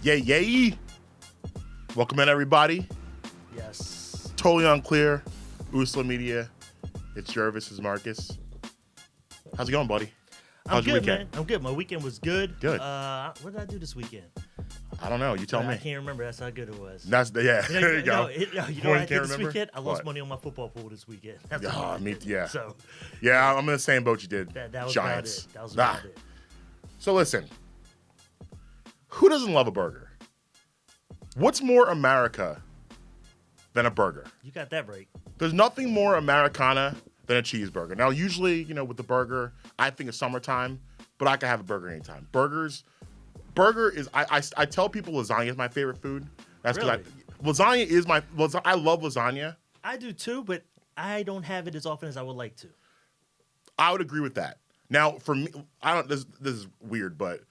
Yay, yay. Welcome in, everybody. Yes. Totally Unclear. Usla Media. It's Gervase, it's Marques. How's it going, buddy? How's your weekend? Man. I'm good. My weekend was good. Good. What did I do this weekend? I don't know. You tell me. I can't remember. That's how good it was. There you go. You know what I did this weekend? I lost money on my football pool this weekend. That's Yeah. So. Yeah, I'm in the same boat you did. That was Giants. about it. That was about it. So listen. Who doesn't love a burger? What's more America than a burger? You got that right. There's nothing more Americana than a cheeseburger. Now, usually, with the burger, I think it's summertime, but I can have a burger anytime. Burger is, I tell people lasagna is my favorite food. That's because Really? lasagna is I love lasagna. I do too, but I don't have it as often as I would like to. I would agree with that. Now, for me, this is weird, but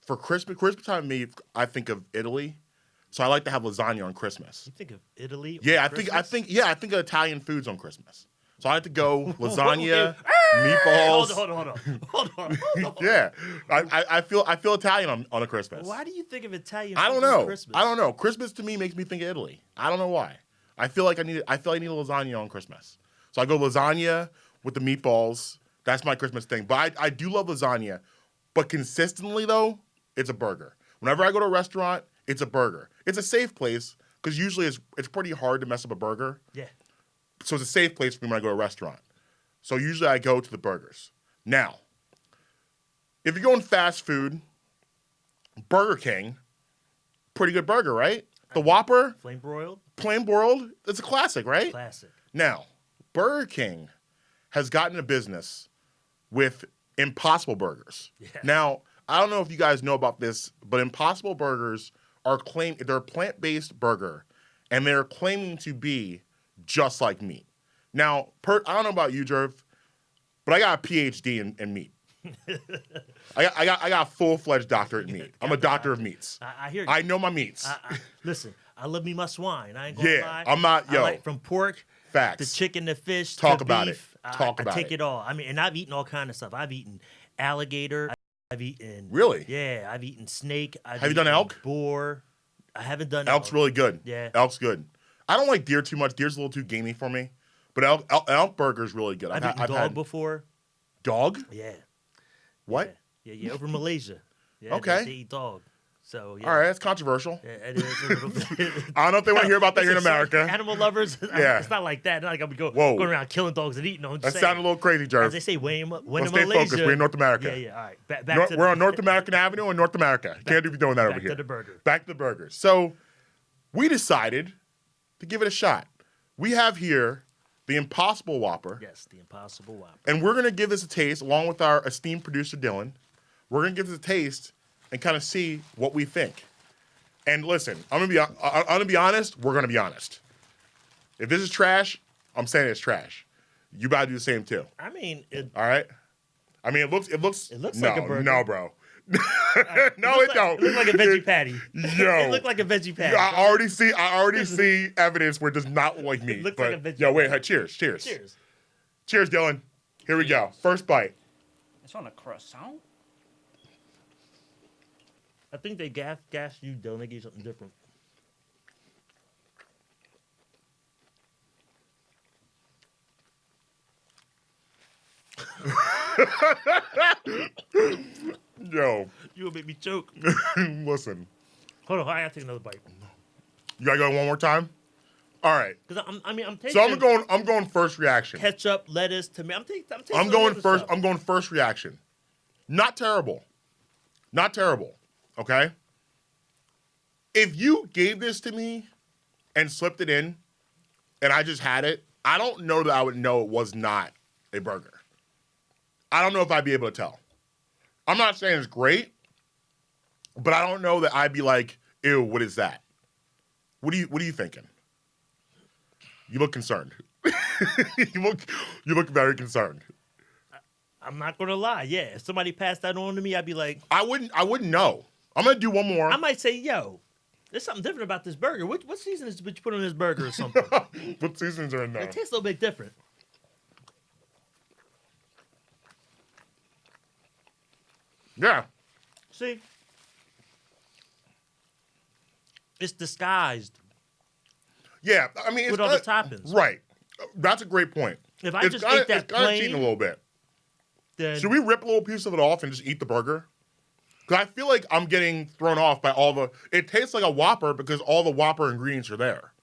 for Christmas time, I think of Italy. So I like to have lasagna on Christmas. You think of Italy? Yeah, I think of Italian foods on Christmas. So I like to go lasagna, meatballs. Hold on. Yeah, I feel Italian on a Christmas. Why do you think of Italian? I don't food on know. Christmas? I don't know. Christmas to me makes me think of Italy. I don't know why. I feel I need lasagna on Christmas. So I go lasagna with the meatballs. That's my Christmas thing. But I do love lasagna. But consistently though, it's a burger. Whenever I go to a restaurant, it's a burger. It's a safe place because usually it's pretty hard to mess up a burger. Yeah. So it's a safe place for me when I go to a restaurant. So usually I go to the burgers. Now, if you're going fast food, Burger King, pretty good burger, right? The Whopper, Flame broiled, it's a classic, right? classic. Now, Burger King has gotten a business with Impossible Burgers. Yeah. Now, I don't know if you guys know about this, but Impossible Burgers they're a plant-based burger, and they're claiming to be just like meat. Now, I don't know about you, Jerv, but I got a PhD in meat. I got a full-fledged doctorate in meat. I'm a doctor of meats. I hear you. I know my meats. Listen, I love me my swine. I ain't gonna lie. I'm not, I like from pork, facts. the chicken, the fish, Talk to about beef. it. Talk I about take it. it all. I mean, and I've eaten all kind of stuff. I've eaten alligator. I've eaten. Really? Yeah, I've eaten snake. Have you done elk? Boar. I haven't done Elk's really good. Yeah. Elk's good. I don't like deer too much. Deer's a little too gamey for me. But elk burger's really good. I've eaten dog before. Dog? Yeah. What? Yeah, over Malaysia. Yeah, Okay. They eat dog. So, yeah. All right, that's controversial. Yeah, it is a little bit. I don't know if they want to hear about that here in America. Animal lovers, Yeah. It's not like that. Not like I'm going around killing dogs and eating them. That sounded a little crazy, Jerv. As they say, when in Let's Malaysia. stay focused. We're in North America. Yeah. All right. We're on North American Avenue in North America. Can't be doing that over here. Back to the burger. Back to the burgers. So we decided to give it a shot. We have here the Impossible Whopper. Yes, the Impossible Whopper. And we're going to give this a taste along with our esteemed producer, Dylan. We're going to give this a taste and kind of see what we think. And listen, I'm gonna be honest. We're gonna be honest. If this is trash, I'm saying it's trash. You gotta do the same too. I mean, all right. I mean, it looks like a burger. No, bro. No, it don't. It looked like a veggie patty. Yo, it looked like a veggie patty. I already see evidence where it does not look like meat. It looks but, like a veggie. Yo, wait. Cheers. Cheers, Dylan. Here we go. First bite. It's on a croissant. I think they gassed you, Dylan. They gave you something different. Yo. You will make me choke. Listen. Hold on, I gotta take another bite. You gotta go one more time. All right. Because I'm tasting. So I'm going first reaction. Ketchup, lettuce, tomato. I'm tasting. I'm going first. I'm going first reaction. Not terrible. Okay. If you gave this to me and slipped it in, and I just had it, I don't know that I would know it was not a burger. I don't know if I'd be able to tell. I'm not saying it's great, but I don't know that I'd be like, ew, what is that? What are you thinking? You look concerned. you look very concerned. I'm not gonna lie. Yeah, if somebody passed that on to me, I'd be like, I wouldn't know. I'm gonna do one more. I might say, yo, there's something different about this burger. What season is what you put on this burger or something? What seasons are in there? It tastes a little bit different. Yeah. See? It's disguised Yeah, I mean, it's with other toppings. Right. That's a great point. If I It's just kinda- ate that it's kinda plain, cheating a little bit. then Should we rip a little piece of it off and just eat the burger? Because I feel like I'm getting thrown off by all the. It tastes like a Whopper because all the Whopper ingredients are there.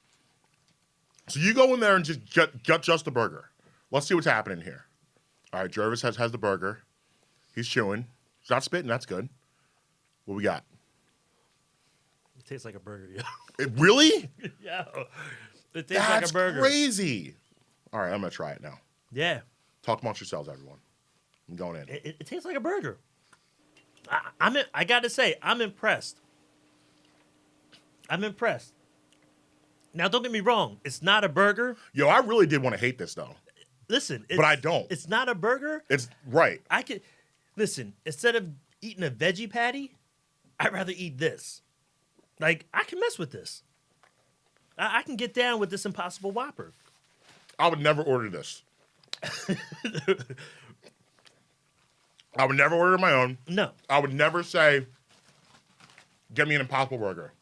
So you go in there and just get just the burger. Let's see what's happening here. All right, Gervase has the burger. He's chewing. He's not spitting. That's good. What we got? it tastes like a burger. Yo. It really? Yo. It tastes like That's a burger. crazy. All right, I'm gonna try it now. Yeah. Talk amongst yourselves, everyone. I'm going in. It tastes like a burger. I got to say, I'm impressed. I'm impressed. Now, don't get me wrong. It's not a burger. Yo, I really did want to hate this though. Listen. But I don't. It's not a burger. It's right. I could listen. Instead of eating a veggie patty, I'd rather eat this. Like I can mess with this. I can get down with this Impossible Whopper. I would never order this. I would never order my own. No. I would never say, get me an Impossible Burger.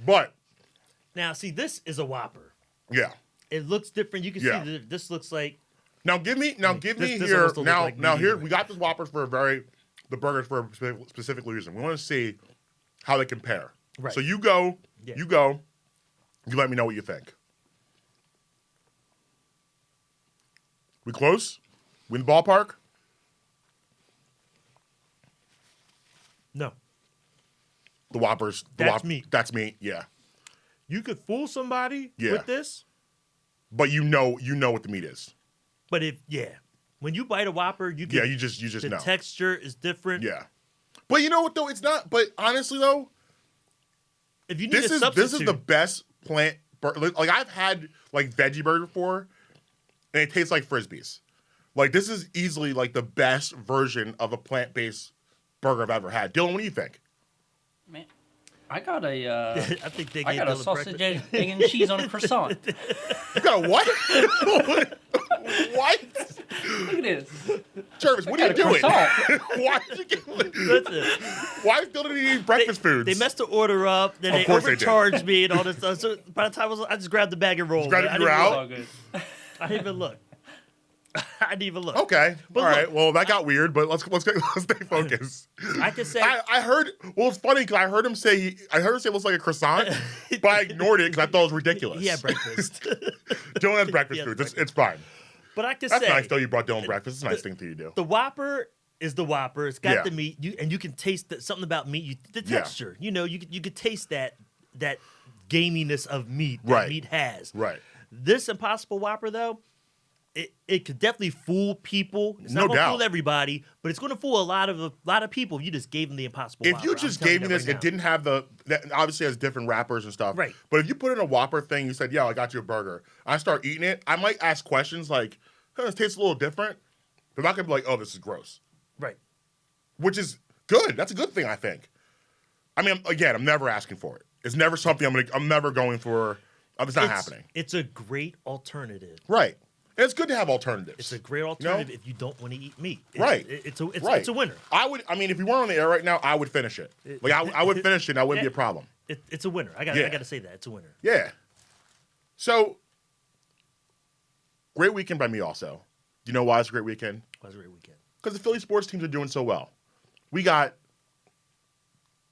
But, Now, see, this is a Whopper. yeah. It looks different. You can Yeah. see that this looks like Now give me this here, almost don't look like now meat here, anyway. we got this Whoppers for the burgers for a specific reason. We want to see how they compare. Right. So you go, Yeah. you let me know what you think. We close? We in the ballpark? no. The Whoppers. That's meat. That's meat, yeah. You could fool somebody Yeah. with this, But you know what the meat is. but when you bite a Whopper, you can, Yeah, you just the know. texture is different. Yeah. But you know what though? It's not. But honestly though, If you need this a is substitute, the best plant. Like I've had like veggie burger before, and it tastes like Frisbees. Like this is easily like the best version of a plant-based burger I've ever had. Dylan, what do you think? Man, I got a I think they I gave got a Dylan sausage, breakfast. egg, and cheese on a croissant. You got a what? What? Look at this. Jervis, what I are you got a doing? croissant. Why did you get? Listen, Why is Dylan eating breakfast foods? they messed the order up, then Of they course they did. overcharged me and all this stuff. So by the time I just grabbed the bag and rolled. grabbed man. it, you were out? I didn't even look. I didn't even look. Okay. But All right. look- Well, that got weird, but let's stay focused. I can say I heard. Well, it's funny because I heard him say it looks like a croissant, but I ignored it because I thought it was ridiculous. he had breakfast. Dylan has breakfast He had foods. It's fine. But I can That's say nice though. You brought Dylan breakfast. It's a nice thing for you to do. the Whopper is the Whopper. It's got Yeah. the meat, and you can taste something about meat. The Yeah. texture, you could taste that gaminess of meat that Right. meat has. Right. This Impossible Whopper, though, it could definitely fool people. It's No not going to doubt. fool everybody, but it's going to fool a lot of people. If you just gave them the Impossible If Whopper. you I'm just telling gave me you that this, right it didn't have that obviously has different wrappers and stuff. Right. But if you put in a Whopper thing, you said, "Yeah, I got you a burger." I start eating it. I might ask questions like, "This tastes a little different." But I'm not gonna be like, "Oh, this is gross," now. Right. which is good. That's a good thing, I think. I mean, again, I'm never asking for it. It's never something I'm never going for. It's not happening. It's a great alternative. Right. And it's good to have alternatives. It's a great alternative if you don't want to eat meat. Right. It's Right. a winner. I mean, if you weren't on the air right now, I would finish it. Like I would finish it. And that wouldn't be a problem. It's a winner. I Yeah. got to say that it's a winner. Yeah. So, great weekend by me also. Do you know why it's a great weekend? It was a great weekend. Because the Philly sports teams are doing so well. We got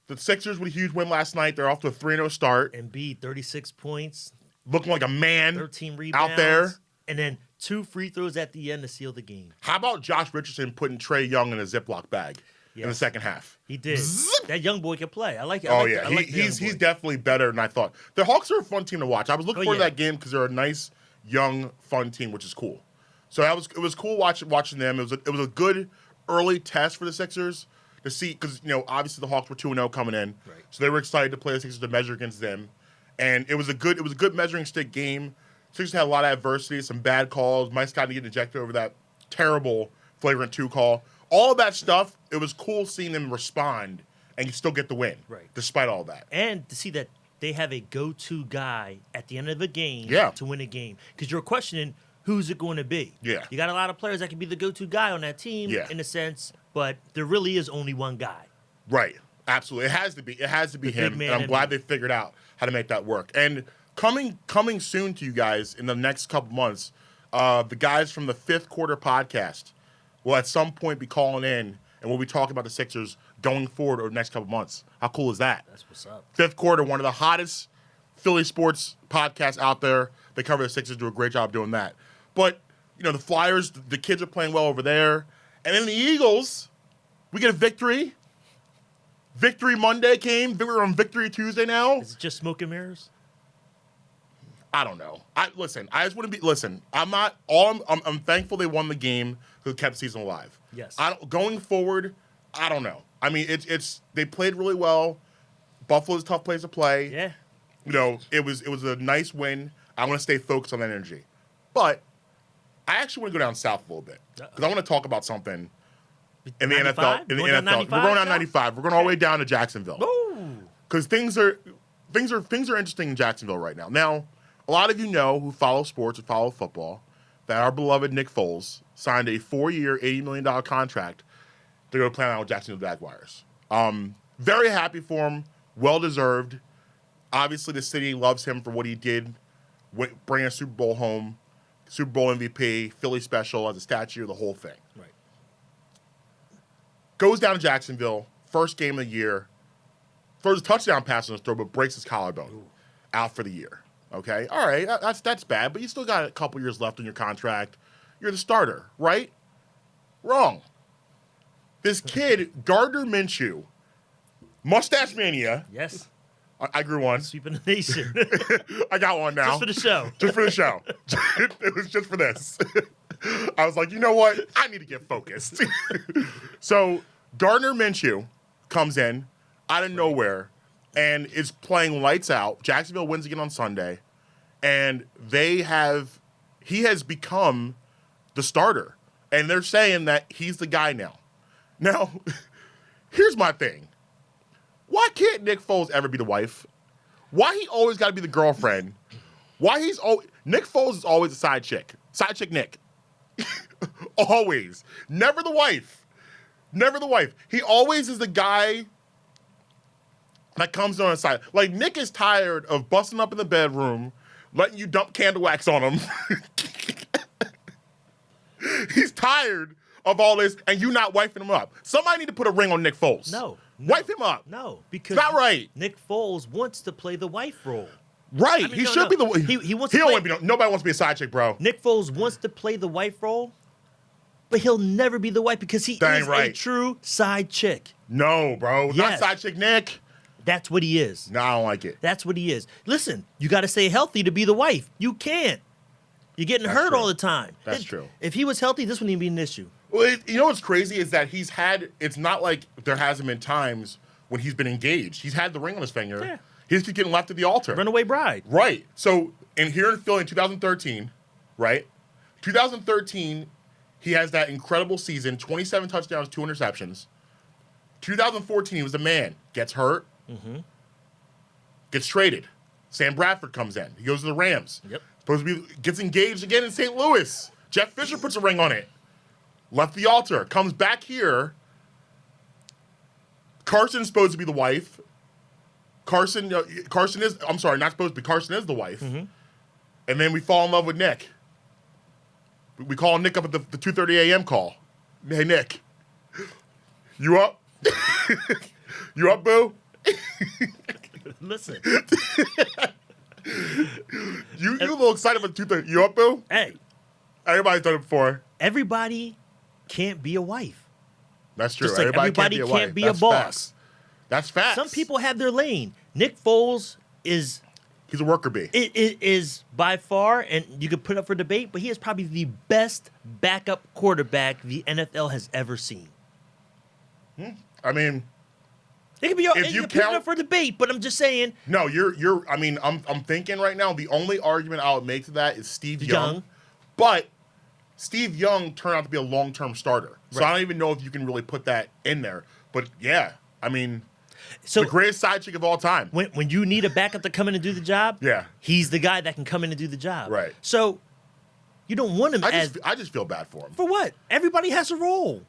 the Sixers with a huge win last night. They're off to a 3-0 start. Embiid, 36 points, Looking like a man 13 rebounds. out there. And then 2 free throws at the end to seal the game. How about Josh Richardson putting Trae Young in a Ziploc bag in the Yes. second half? He did. Zip. That young boy can play. I like it. Oh, yeah. I like the young He's boy. definitely better than I thought. The Hawks are a fun team to watch. I was looking Oh, forward to yeah. that game because they're a nice, young, fun team, which is cool. So it was cool watching them. It was a good early test for the Sixers to see because obviously the Hawks were 2-0 coming in, Right. so they were excited to play the Sixers to measure against them, and it was a good measuring stick game. Sixers had a lot of adversity, some bad calls. Mike Scott to get ejected over that terrible flagrant 2 call. All of that stuff. It was cool seeing them respond and still get the win, Right. despite all that. And to see that they have a go-to guy at the end of a game Yeah. to win a game. Because you're questioning who's it going to be. Yeah. You got a lot of players that can be the go-to guy on that team Yeah. in a sense, but there really is only one guy. Right. Absolutely. It has to be The him. big man And I'm in glad me. they figured out how to make that work. And coming soon to you guys in the next couple months, the guys from the Fifth Quarter podcast will at some point be calling in, and we'll be talking about the Sixers going forward over the next couple months. How cool is that? That's what's up. Fifth Quarter, one of the hottest Philly sports podcasts out there. They cover the Sixers, do a great job doing that. But, you know, the Flyers, the kids are playing well over there. And then the Eagles, we get a victory. Victory Monday came. We're on Victory Tuesday now. Is it just smoke and mirrors? I don't know. I just want to be. Listen, I'm not. I'm thankful they won the game. Who kept the season alive? Yes. Going forward, I don't know. I mean, it's they played really well. Buffalo's a tough place to play. Yeah. You know, it was a nice win. I want to stay focused on that energy, but I actually want to go down south a little bit because I want to talk about something in the 95? NFL. In the Going down NFL, 95 we're going down now? 95. We're going all the way down to Jacksonville. Ooh. Because things are interesting in Jacksonville right now. Now, a lot of you know who follow sports or follow football that our beloved Nick Foles signed a 4-year, $80 million contract to go play out with Jacksonville Jaguars. Very happy for him. Well deserved. Obviously, the city loves him for what he did, bringing a Super Bowl home, Super Bowl MVP, Philly special as a statue, the whole thing. Right. Goes down to Jacksonville, first game of the year, throws a touchdown pass on his throw, but breaks his collarbone. Out for the year. Okay? All right, that's bad, but you still got a couple years left on your contract. You're the starter, right? Wrong. This kid, Gardner Minshew, Mustache Mania. Yes. I grew one. Sweeping the nation. I got one now. Just for the show. Just for the show. It was just for this. I was like, you know what? I need to get focused. So Gardner Minshew comes in out of nowhere and is playing lights out. Jacksonville wins again on Sunday. And he has become the starter. And they're saying that he's the guy now. Now, here's my thing. Why can't Nick Foles ever be the wife? Why he always got to be the girlfriend? Nick Foles is always a side chick. Side chick Nick. Always. Never the wife. Never the wife. He always is the guy that comes on the side. Like, Nick is tired of busting up in the bedroom, letting you dump candle wax on him. He's tired of all this, and you not wifing him up. Somebody need to put a ring on Nick Foles. No. Wife him up. No, because Not right. Nick Foles wants to play the wife role. Right. I mean, he no, should no. be the. He wants He to don't play. want to be. Nobody wants to be a side chick, bro. Nick Foles wants to play the wife role, but he'll never be the wife because he Dang is a right. true side chick. No, bro. Not Yes. side chick Nick. That's what he is. No, I don't like it. That's what he is. Listen, you got to stay healthy to be the wife. You can't. You're getting That's hurt true. all the time. That's true. If he was healthy, this wouldn't even be an issue. Well, you know what's crazy is that it's not like there hasn't been times when he's been engaged. He's had the ring on his finger. Yeah. He's just getting left at the altar. Runaway bride. Right. So, here in Philly in 2013, right? 2013, he has that incredible season, 27 touchdowns, 2 interceptions. 2014, he was the man. Gets hurt. Mm-hmm. Gets traded. Sam Bradford comes in. He goes to the Rams. Yep. Supposed to be gets engaged again in St. Louis. Jeff Fisher puts a ring on it. Left the altar. Comes back here. Carson's supposed to be the wife. Carson is. I'm sorry, not supposed to be. Carson is the wife. Mm-hmm. And then we fall in love with Nick. We call Nick up at the 2:30 a.m. call. Hey Nick, you up? You up, boo? Listen. You a little excited about 2:30? You up, boo? Hey, Everybody's done it before. everybody can't be a wife. That's true. Just like everybody can't wife. be a That's boss. facts. That's facts. Some people have their lane. Nick Foles is He's a worker bee. it is by far, and you could put up for debate, but he is probably the best backup quarterback the NFL has ever seen. I mean, It could be If you you can put it count- up for debate, but I'm just saying. no, you're. I mean, I'm thinking right now. The only argument I would make to that is Steve Young, Young. but Steve Young turned out to be a long-term starter. So Right. I don't even know if you can really put that in there. But yeah, I mean, So the greatest side chick of all time. when you need a backup to come in and do the job, Yeah. he's the guy that can come in and do the job. Right. So you don't want him I as just feel bad for him. for what? Everybody has a role.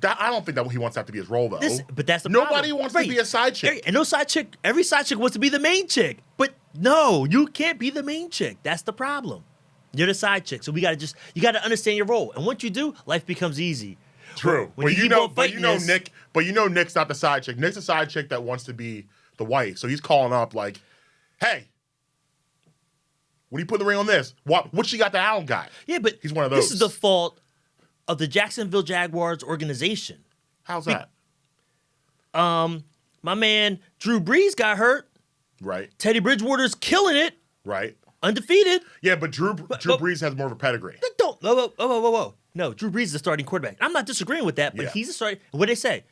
I don't think that he wants that to be his role though. But that's the Nobody problem. wants to be a side chick. And no side chick. Every side chick wants to be the main chick. But no, you can't be the main chick. That's the problem. You're the side chick. So you got to understand your role. And once you do, life becomes easy. True. When But you know Nick's not the side chick. Nick's a side chick that wants to be the wife. So he's calling up like, "Hey, when you put the ring on this, what she got that I don't got?" Yeah, but he's one of those. This is the fault of the Jacksonville Jaguars organization. How's that? My man Drew Brees got hurt. Right. Teddy Bridgewater's killing it. Right. Undefeated. Yeah, but Drew Brees has more of a pedigree. Don't. Whoa. No, Drew Brees is the starting quarterback. I'm not disagreeing with that, but he's a starting. What they say?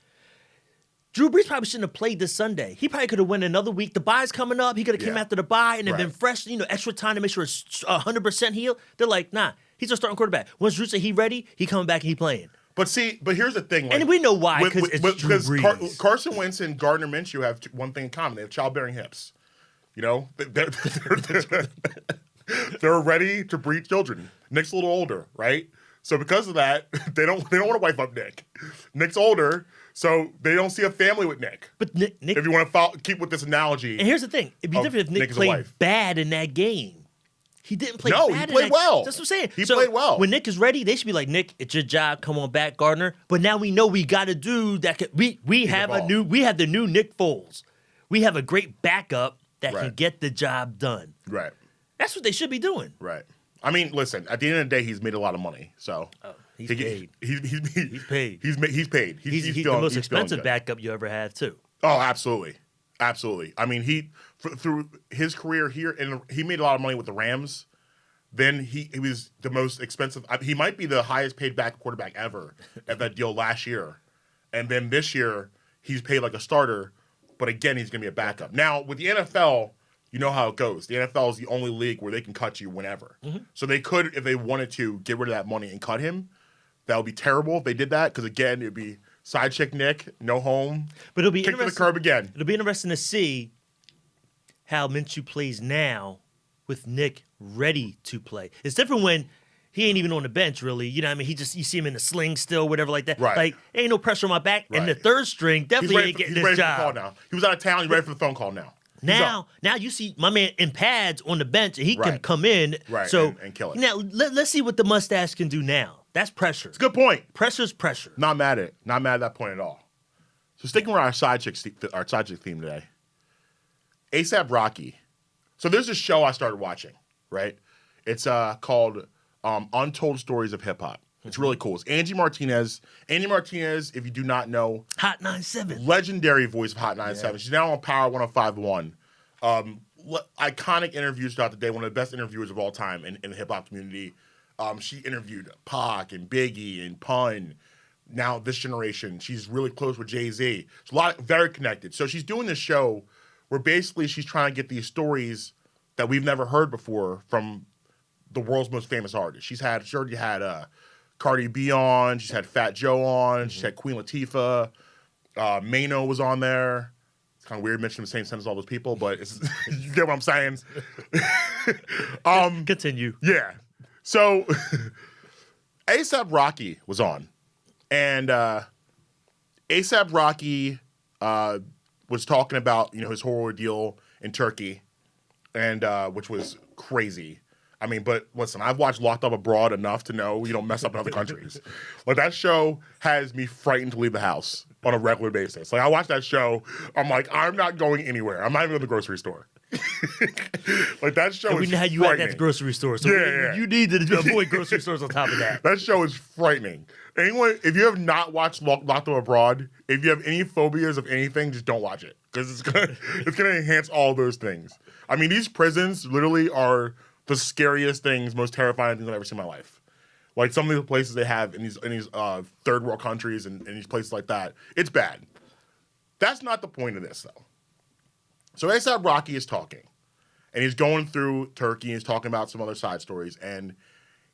Drew Brees probably shouldn't have played this Sunday. He probably could have won another week. The bye's coming up. He could have came after the bye and then been fresh, extra time to make sure it's 100% healed. They're like, nah, he's a starting quarterback. Once Drew said he ready, he coming back and he playing. But here's the thing. Like, and we know why, because it's Drew Brees. Carson Wentz and Gardner Minshew have one thing in common. They have childbearing hips. They're ready to breed children. Nick's a little older, right? So because of that, they don't want to wife up Nick. Nick's older, so they don't see a family with Nick. But Nick, if you want to keep with this analogy, and here's the thing: it'd be different if Nick played bad in that game. He didn't play. No, bad he played well. That's what I'm saying. He played well. When Nick is ready, they should be like, Nick, it's your job. Come on back, Gardner. But now we know we got a dude that could. We have the new Nick Foles. We have a great backup that can get the job done. Right. That's what they should be doing. Right. I mean, listen. At the end of the day, he's made a lot of money. So he's paid. He's paid. He's paid. He's the most expensive backup you ever had too. Oh, absolutely. I mean, through his career here, and he made a lot of money with the Rams. Then he was the most expensive. He might be the highest paid quarterback ever at that deal last year. And then this year, he's paid like a starter. But again, he's going to be a backup. Now, with the NFL, you know how it goes. The NFL is the only league where they can cut you whenever. Mm-hmm. So they could, if they wanted to, get rid of that money and cut him. That would be terrible if they did that. Because again, it would be side chick Nick, no home. But it'll be kick to the curb again. It'll be interesting to see how Minshew plays now with Nick ready to play. It's different when he ain't even on the bench, really. You know what I mean? You see him in the sling still, whatever like that. Right. Like, ain't no pressure on my back. Right. And the third string definitely ain't getting this job. For the call now. He was out of town. He's ready for the phone call now. Now you see my man in pads on the bench, and he can come in. Right, so, and kill it. Now, let's see what the mustache can do now. That's pressure. It's a good point. Pressure's pressure. Not mad at it. Not mad at that point at all. So sticking with our side chick theme today, ASAP Rocky. So there's this show I started watching, right? It's called Untold Stories of Hip Hop. It's really cool. It's Angie Martinez. Angie Martinez, if you do not know, Hot 97, legendary voice of Hot 97. Yeah. She's now on Power 105.1. Iconic interviews throughout the day. One of the best interviewers of all time in the hip hop community. She interviewed Pac and Biggie and Pun. Now this generation, she's really close with Jay-Z. It's very connected. So she's doing this show where basically she's trying to get these stories that we've never heard before from the world's most famous artists. She already had Cardi B on. She's had Fat Joe on. Mm-hmm. She's had Queen Latifah. Mano was on there. It's kind of weird mentioning the same sentence as all those people, but you get what I'm saying. Continue. Yeah. So ASAP Rocky was on. And ASAP Rocky was talking about, his horror ordeal in Turkey, and which was crazy. I mean, but listen, I've watched Locked Up Abroad enough to know you don't mess up in other countries. Like, that show has me frightened to leave the house on a regular basis. Like, I watch that show, I'm like, I'm not going anywhere. I'm not even in the grocery store. Like, that show is we know how you act at the grocery store, so you need to avoid grocery stores on top of that. That show is frightening. Anyone, if you have not watched Locked Up Abroad, if you have any phobias of anything, just don't watch it, because it's gonna enhance all those things. I mean, these prisons literally are the scariest things, most terrifying things I've ever seen in my life. Like, some of the places they have in these third world countries and these places like that, it's bad. That's not the point of this, though. So A$AP Rocky is talking, and he's going through Turkey, and he's talking about some other side stories, and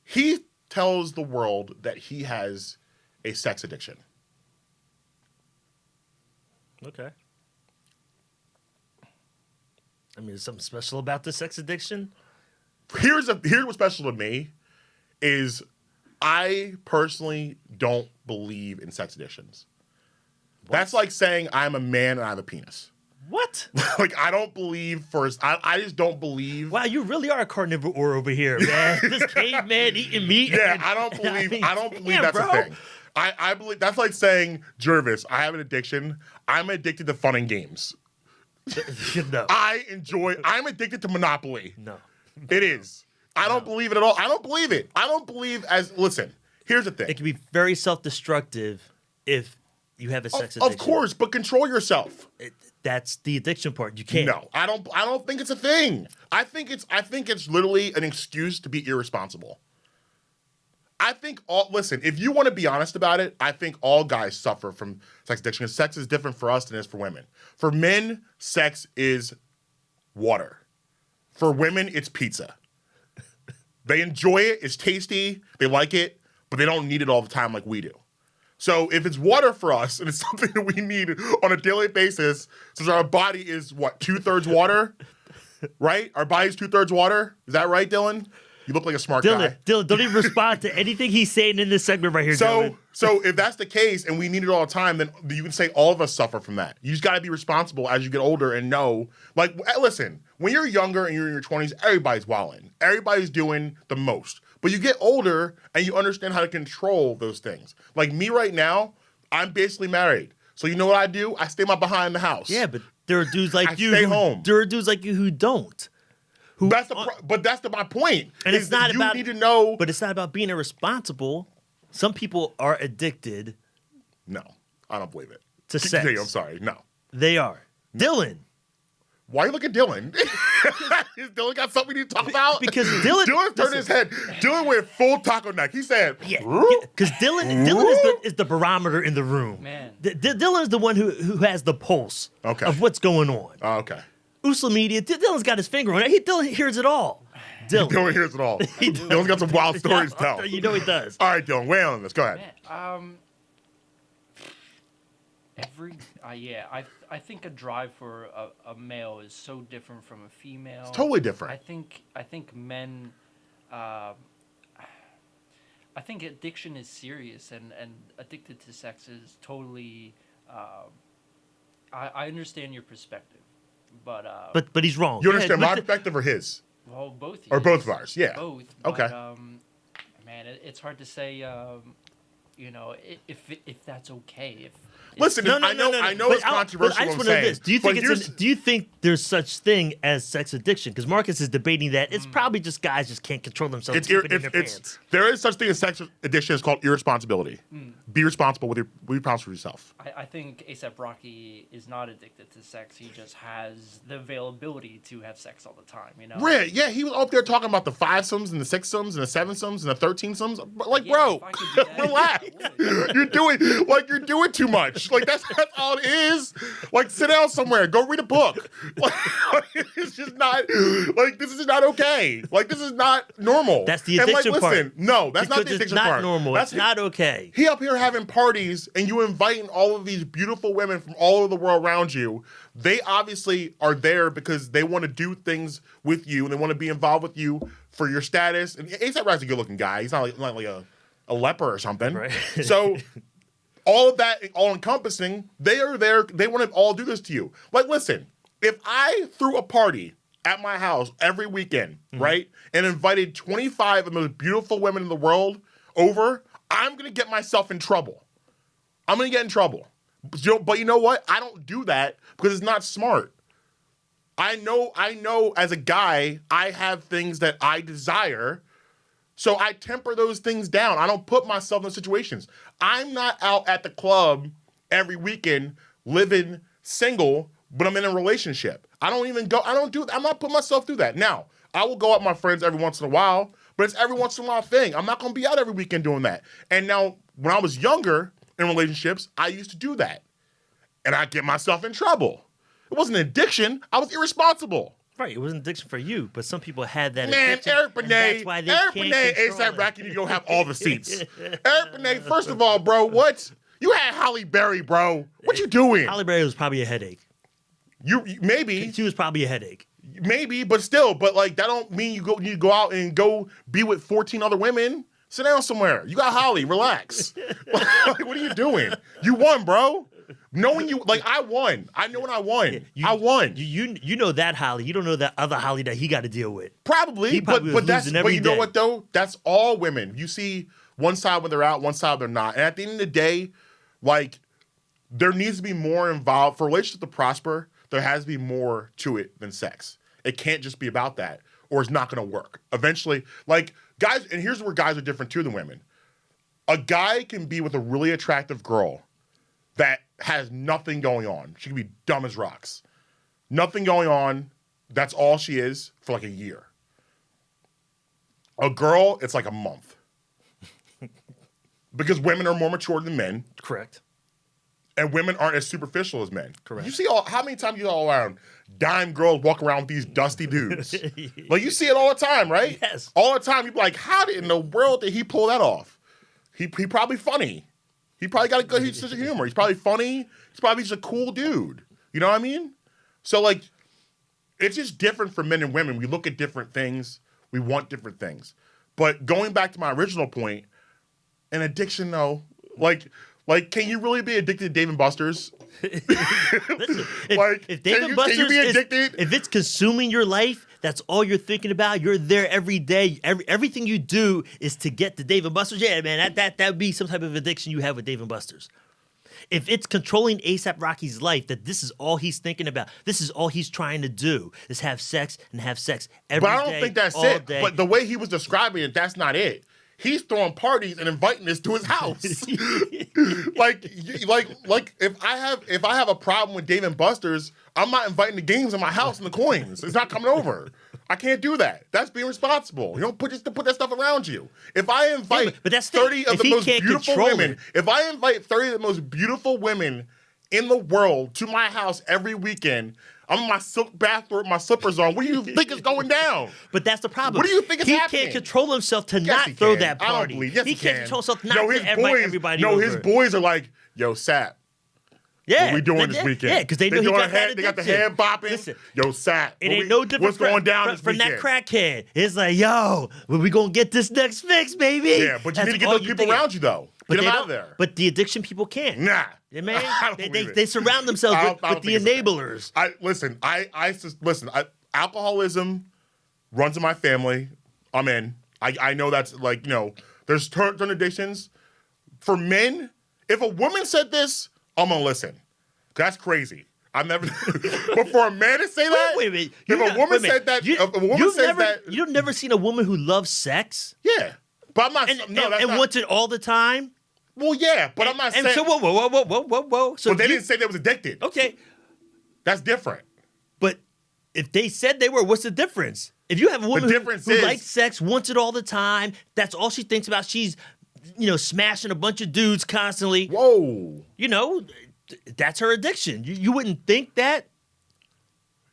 he tells the world that he has a sex addiction. Okay. I mean, is something special about the sex addiction? Here's what's special to me is I personally don't believe in sex addictions. That's like saying I'm a man and I have a penis. What? Like, I don't believe first. I just don't believe. Wow, you really are a carnivore over here, man. This caveman eating meat. Yeah, I don't believe that's a thing. I believe that's like saying, Gervase, I have an addiction. I'm addicted to fun and games. No. I'm addicted to Monopoly. No. It is. I don't believe it at all. I don't believe it. I don't believe listen, here's the thing. It can be very self-destructive if you have a sex addiction. Of course, but control yourself. That's the addiction part. You can't. No, I don't think it's a thing. I think it's literally an excuse to be irresponsible. Listen, if you want to be honest about it, I think all guys suffer from sex addiction. Because sex is different for us than it is for women. For men, sex is water. For women, it's pizza. They enjoy it, it's tasty, they like it, but they don't need it all the time like we do. So if it's water for us, and it's something that we need on a daily basis, since our body is, 2/3 water, right? Our body's 2/3 water. Is that right, Dylan? You look like a smart guy. Dylan, don't even respond to anything he's saying in this segment right here, Dylan. So if that's the case, and we need it all the time, then you can say all of us suffer from that. You just got to be responsible as you get older and know. Like, listen, when you're younger and you're in your 20s, everybody's wilding. Everybody's doing the most. But you get older and you understand how to control those things. Like me right now, I'm basically married. So you know what I do? I stay my behind the house. Yeah, but there are dudes like you. Stay home. There are dudes like you who don't. That's my point. And it's not about. You need to know. But it's not about being irresponsible. Some people are addicted. No, I don't believe it. To sex. I'm sorry. No. They are. Dylan. Why you look at Dylan? Has Dylan got something we need to talk about? Because Dylan turned his head. Dylan went full taco neck. He said, because Dylan is the barometer in the room. Man. Dylan is the one who has the pulse of what's going on. Oh, okay. Usla Media, Dylan's got his finger on it. Dylan hears it all. Dylan hears it all. Dylan's got some wild stories to tell. You know he does. All right, Dylan, weigh in on this. Go ahead. Man, I think a drive for a male is so different from a female. It's totally different. I think men. I think addiction is serious, and addicted to sex is totally. I understand your perspective, but he's wrong. You understand my perspective or his? Well, both. Or both of ours, yeah. Both. Okay. But, man, it's hard to say. If that's okay. Listen, I know it's controversial. I just want to know this: Do you think there's such thing as sex addiction? Because Marques is debating that it's probably just guys just can't control themselves. There is such thing as sex addiction. It's called irresponsibility. Be responsible be responsible for yourself. I think A$AP Rocky is not addicted to sex. He just has the availability to have sex all the time. You know. Right? Yeah, he was up there talking about the 5-sums and the 6-sums and the 7-sums and the 13-sums. Like, bro, relax. You're doing too much. Like that's all it is. Like sit down somewhere, go read a book. Like, it's just not like this is not okay. Like this is not normal. That's the addiction part. Listen, no, that's not the addiction part. It's not normal. That's not okay. He up here having parties and you inviting all of these beautiful women from all over the world around you. They obviously are there because they want to do things with you and they want to be involved with you for your status. And A$AP Rocky's a good looking guy. He's not like a leper or something. Right. So all of that, all encompassing, they are there. They want to all do this to you. Like, listen, if I threw a party at my house every weekend, right, and invited 25 of the most beautiful women in the world over, I'm going to get myself in trouble. I'm going to get in trouble. But you know what? I don't do that because it's not smart. I know as a guy, I have things that I desire. So I temper those things down. I don't put myself in situations. I'm not out at the club every weekend living single, but I'm in a relationship. I don't even go. I'm not putting myself through that. Now, I will go out with my friends every once in a while, but it's every once in a while thing. I'm not going to be out every weekend doing that. And now, when I was younger in relationships, I used to do that. And I'd get myself in trouble. It wasn't an addiction. I was irresponsible. Right, it was an addiction for you, but some people had that addiction. Man, Eric Benet, A$AP Rocky, you don't have all the seats. Eric Benet, first of all, bro, what? You had Halle Berry, bro. What you doing? Halle Berry was probably a headache. You maybe. She was probably a headache. Maybe, but still, like that don't mean you need to go out and go be with 14 other women. Sit down somewhere. You got Holly. Relax. Like, what are you doing? You won, bro. Knowing you, like, I won. I know when I won. I won. You know that Holly. You don't know that other Holly that he got to deal with. Probably, He probably was losing every but you know day. what though? That's all women. You see one side when they're out, one side they're not. And at the end of the day, like, there needs to be more involved for a relationship to prosper. There has to be more to it than sex. It can't just be about that, or it's not going to work. Eventually, like, guys, and here's where guys are different too than women. A guy can be with a really attractive girl that has nothing going on. She can be dumb as rocks. Nothing going on. That's all she is for like a year. A girl, it's like a month. Because women are more mature than men. Correct. And women aren't as superficial as men. Correct. You see how many times you all around dime girls walk around with these dusty dudes? Like, you see it all the time, right? Yes. All the time. You're like, how in the world did he pull that off? He probably funny. He probably got a good sense of humor. He's probably funny. He's probably just a cool dude. You know what I mean? So, like, it's just different for men and women. We look at different things. We want different things. But going back to my original point, an addiction, though, like, can you really be addicted to Dave & Buster's? Listen, if can Dave you and Buster's be addicted? if it's consuming your life, that's all you're thinking about. You're there every day. Everything you do is to get to Dave & Buster's. Yeah, man, that would be some type of addiction you have with Dave & Buster's. If it's controlling A$AP Rocky's life, that this is all he's thinking about, this is all he's trying to do, is have sex and have sex every day, But I don't think that's all it. day. But the way he was describing it, that's not it. He's throwing parties and inviting us to his house. like if I have a problem with Dave & Buster's, I'm not inviting the games in my house and the coins. It's not coming over. I can't do that. That's being responsible. You don't put that stuff around you. If I invite but that's 30 of if the he most can't beautiful control women, it. if I invite 30 of the most beautiful women in the world to my house every weekend, I'm in my silk bathrobe, my slippers on. What do you think is going down? But that's the problem. What do you think is happening? He can't control himself to Yes, not he throw can. that I don't party. believe. Yes, he can't can. control himself not No, to his invite boys. everybody No, over. his boys are like, yo, Sap. Yeah, What we doing this weekend? Yeah, because they know he got that They got the addiction. head bopping. Listen, Yo, Sap. it ain't no different What's going down this from weekend? that crackhead. It's like, yo, we gonna get this next fix, baby. Yeah, but you That's need to get all those you people think. around you, though. But Get them they out don't- of there. But the addiction people can't. Nah. Yeah, man. I don't believe it. They surround themselves I with don't the think it's okay. enablers. Listen. Alcoholism runs in my family. I'm in. I know that's like, you know, there's certain addictions. For men, if a woman said this, I'm gonna listen. That's crazy. I've never. But for a man to say that, Wait a minute. if a woman said that, if a woman says that, You've never seen a woman who loves sex yeah. But I'm not. and that's not. wants it all the time. Well, yeah, but I'm not And saying. so whoa. So But they didn't say they was addicted. okay, That's different. but if they said they were, what's the difference? If you have a woman difference who is- likes sex, wants it all the time, that's all she thinks about. She's, smashing a bunch of dudes constantly. Whoa. That's her addiction. You wouldn't think that.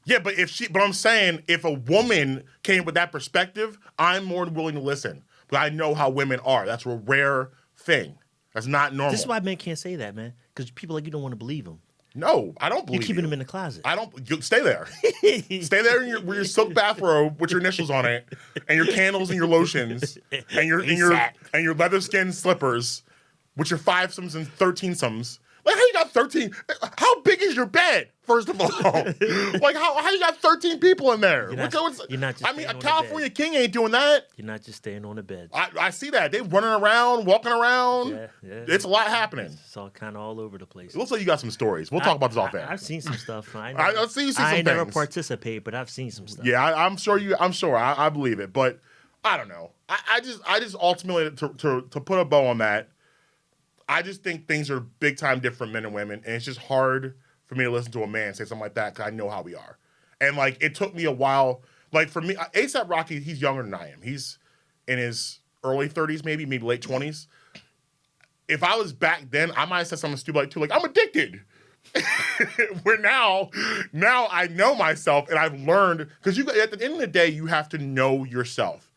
Yeah, but I'm saying if a woman came with that perspective, I'm more than willing to listen. But I know how women are. That's a rare thing. That's not normal. This is why men can't say that, man. Because people like you don't want to believe them. No, I don't believe You're keeping you. them in the closet. I don't. Stay there. Stay there with your silk bathrobe with your initials on it, and your candles and your lotions, and your leather skin slippers, with your 5-somes and 13-somes. Like, how you got 13? How big is your bed? First of all, like how you got 13 people in there? You're not just I mean, staying a on the California king ain't doing that. You're not just staying on the bed. I see that. They running around, walking around. Yeah. It's a lot happening. It's all kind of all over the place. It looks like you got some stories. We'll talk about this off air. I've seen some stuff. I've seen you see some I never things. participate, but I've seen some stuff. Yeah, I'm sure. I believe it, but I don't know. I just ultimately to put a bow on that. I just think things are big time different, men and women, and it's just hard for me to listen to a man say something like that because I know how we are, and like it took me a while. Like for me, A$AP Rocky, he's younger than I am. He's in his early 30s, maybe late 20s. If I was back then, I might have said something stupid like I'm addicted. Where now I know myself and I've learned because at the end of the day you have to know yourself,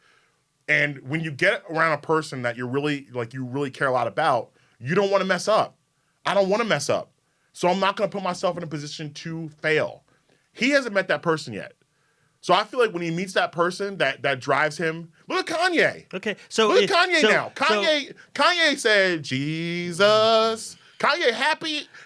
and when you get around a person that you really care a lot about, you don't want to mess up. I don't want to mess up, so I'm not going to put myself in a position to fail. He hasn't met that person yet. So I feel like when he meets that person that drives him, look at Kanye. Okay, so Look at Kanye now. Kanye said, Jesus. Kanye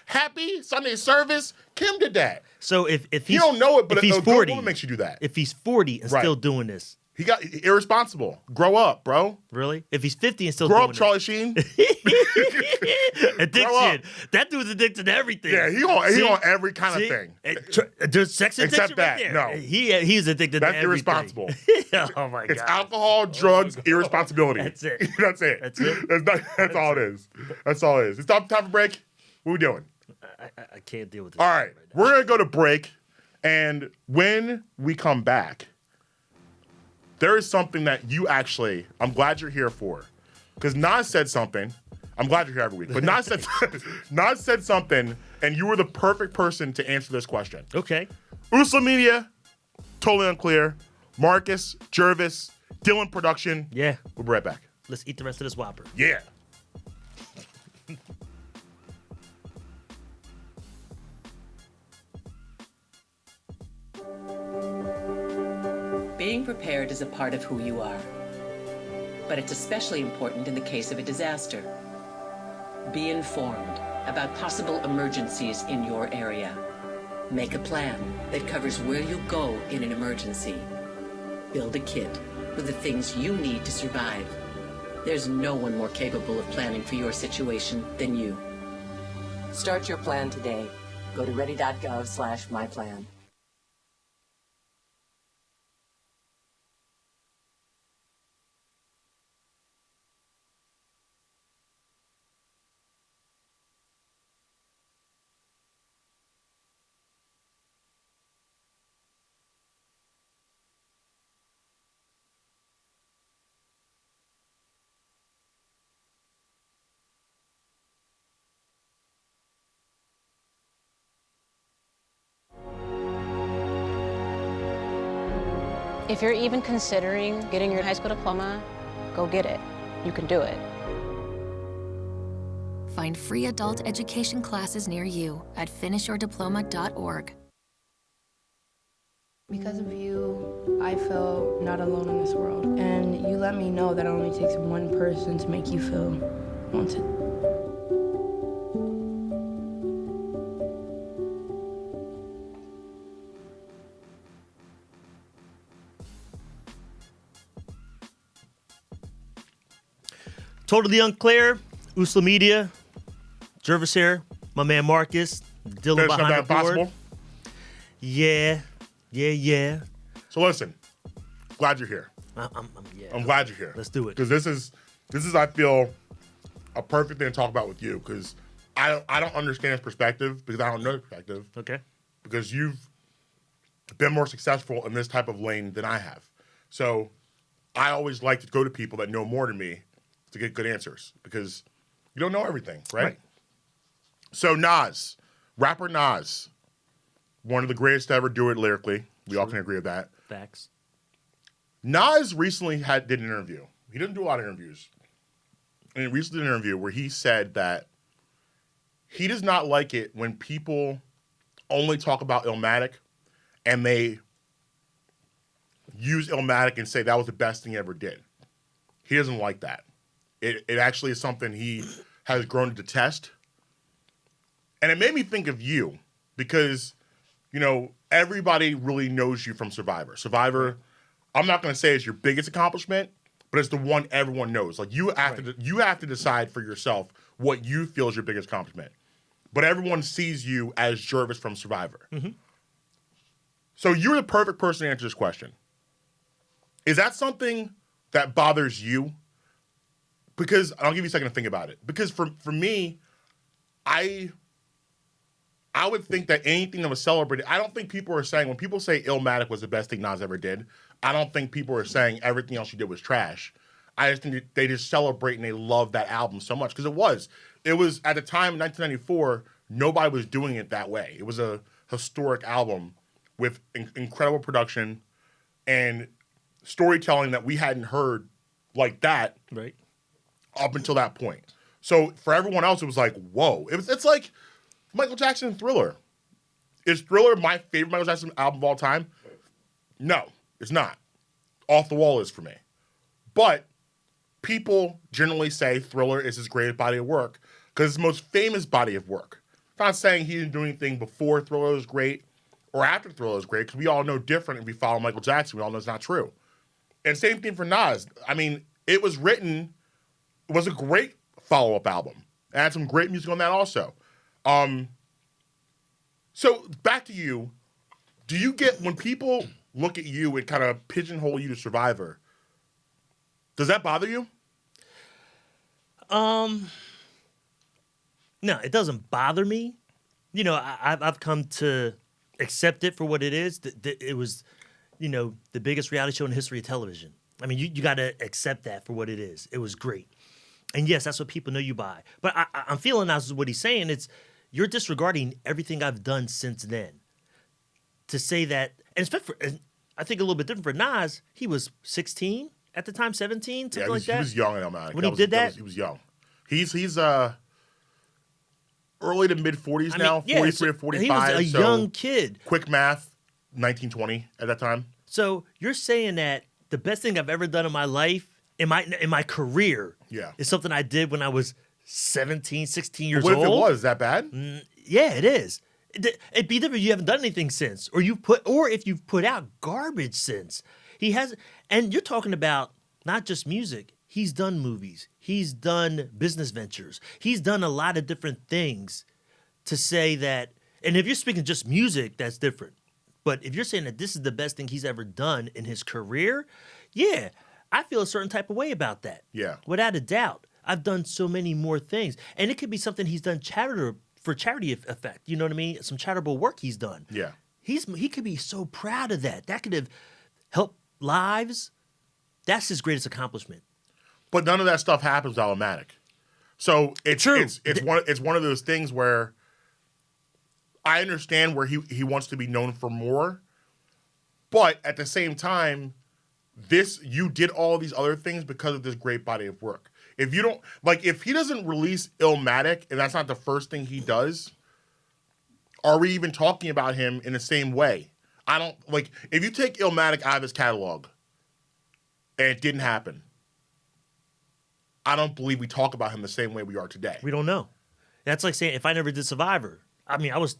happy Sunday service. Kim did that. So if he's, you don't know it, but if he's a 40, good woman makes you do that. If he's 40 and still doing this, he got irresponsible. Grow up, bro. Really? If he's 50 and still grow doing up, Charlie Sheen. Addiction. That dude's addicted to everything. Yeah, he on every kind of thing. There's sex addiction Except that, right there. No. He's addicted to everything. That's irresponsible. Oh my God. It's alcohol, drugs, irresponsibility. That's it. That's it. That's all it is. That's all it is. It's time for break. What are we doing? I can't deal with this. All right. We're going to go to break. And when we come back, there is something that you actually, I'm glad you're here for. Because Nas said something. I'm glad you're here every week. But Nas said something, and you were the perfect person to answer this question. Okay. Unclear Media, totally unclear. Marques, Gervase, Dylan Production. Yeah. We'll be right back. Let's eat the rest of this Whopper. Yeah. Being prepared is a part of who you are. But it's especially important in the case of a disaster. Be informed about possible emergencies in your area. Make a plan that covers where you go in an emergency. Build a kit with the things you need to survive. There's no one more capable of planning for your situation than you. Start your plan today. Go to ready.gov/myplan. If you're even considering getting your high school diploma, go get it. You can do it. Find free adult education classes near you at finishyourdiploma.org. Because of you, I feel not alone in this world. And you let me know that it only takes one person to make you feel wanted. Totally Unclear, Unclear Media, Gervase here, my man Marques, Dylan behind the board. Impossible? Yeah. So listen, glad you're here. I'm glad you're here. Let's do it. Because this is I feel a perfect thing to talk about with you because I don't understand his perspective because I don't know his perspective. Okay. Because you've been more successful in this type of lane than I have. So I always like to go to people that know more than me to get good answers because you don't know everything, right? So Nas, rapper Nas, one of the greatest to ever do it lyrically. We all can agree with that. Facts. Nas recently did an interview. He doesn't do a lot of interviews. And he recently did an interview where he said that he does not like it when people only talk about Illmatic and they use Illmatic and say that was the best thing he ever did. He doesn't like that. It actually is something he has grown to detest. And it made me think of you because, you know, everybody really knows you from Survivor. Survivor, I'm not going to say it's your biggest accomplishment, but it's the one everyone knows. Like you have to decide for yourself what you feel is your biggest accomplishment. But everyone sees you as Gervase from Survivor. Mm-hmm. So you're the perfect person to answer this question. Is that something that bothers you? Because I'll give you a second to think about it. Because for me, I would think that anything that was celebrated, I don't think people are saying, when people say Illmatic was the best thing Nas ever did, I don't think people are saying everything else he did was trash. I just think they just celebrate and they love that album so much. Because it was at the time in 1994, nobody was doing it that way. It was a historic album with incredible production and storytelling that we hadn't heard like that. Right. Up until that point. So for everyone else, it was like, whoa. It's like Michael Jackson and Thriller. Is Thriller my favorite Michael Jackson album of all time? No, it's not. Off the Wall is for me. But people generally say Thriller is his greatest body of work because it's the most famous body of work. I'm not saying he didn't do anything before Thriller was great or after Thriller was great because we all know different if we follow Michael Jackson. We all know it's not true. And same thing for Nas. I mean, it was a great follow-up album. It had some great music on that also. So back to you. Do you get, when people look at you and kind of pigeonhole you to Survivor, does that bother you? No, it doesn't bother me. You know, I've come to accept it for what it is. It was, you know, the biggest reality show in the history of television. I mean, you got to accept that for what it is. It was great. And yes, that's what people know you by. But I'm feeling that's what he's saying. It's, you're disregarding everything I've done since then. To say that, and I think a little bit different for Nas, he was 16 at the time, 17, something like that. He was young in Illmatic. When he did that? He was young. He's early to mid 40s now, 43 or 45. He was a young kid. Quick math, 1920 at that time. So you're saying that the best thing I've ever done in my life, in my career, is something I did when I was 17, 16 years old. What if it was that bad? Yeah, it is. It'd be different if you haven't done anything since, or if you've put out garbage since. He has, and you're talking about not just music. He's done movies. He's done business ventures. He's done a lot of different things to say that, and if you're speaking just music, that's different. But if you're saying that this is the best thing he's ever done in his career, yeah, I feel a certain type of way about that. Yeah. Without a doubt. I've done so many more things. And it could be something he's done for charity effect. You know what I mean? Some charitable work he's done. Yeah. He could be so proud of that. That could have helped lives. That's his greatest accomplishment. But none of that stuff happens automatic. So it's true. It's one of those things where I understand where he wants to be known for more, but at the same time, you did all these other things because of this great body of work. If you don't, like, if he doesn't release Illmatic and that's not the first thing he does, are we even talking about him in the same way? I don't, like, if you take Illmatic out of his catalog and it didn't happen, I don't believe we talk about him the same way we are today. We don't know. That's like saying if I never did Survivor, I mean, I was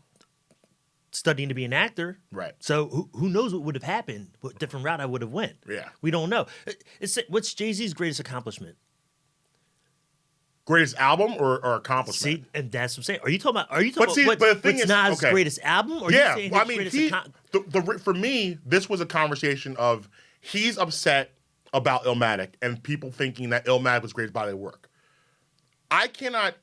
studying to be an actor. Right. So who knows what would have happened, what different route I would have went. Yeah. We don't know. What's Jay-Z's greatest accomplishment? Greatest album or accomplishment? See, and that's what I'm saying. Are you talking about what's Nas' greatest album? Or yeah, are you saying I mean, for me, this was a conversation of he's upset about Illmatic and people thinking that Illmatic was greatest body of work. I cannot,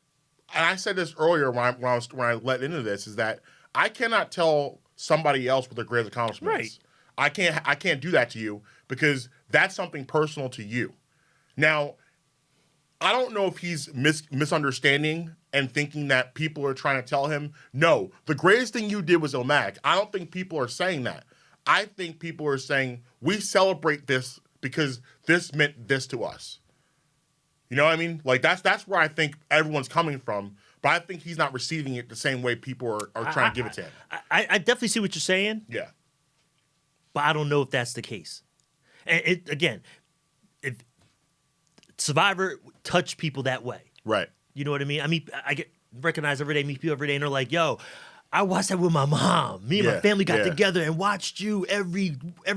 and I said this earlier when I let into this, is that I cannot tell somebody else what their greatest accomplishment is. I can't do that to you because that's something personal to you. Now, I don't know if he's misunderstanding and thinking that people are trying to tell him, no, the greatest thing you did was Illmatic. I don't think people are saying that. I think people are saying, we celebrate this because this meant this to us. You know what I mean? Like, that's where I think everyone's coming from, but I think he's not receiving it the same way people are trying to give it to him. I definitely see what you're saying. Yeah. But I don't know if that's the case. And if Survivor touched people that way. Right. You know what I mean? I mean, I get recognized every day, meet people every day, and they're like, yo, I watched that with my mom. Me and my family got together and watched you every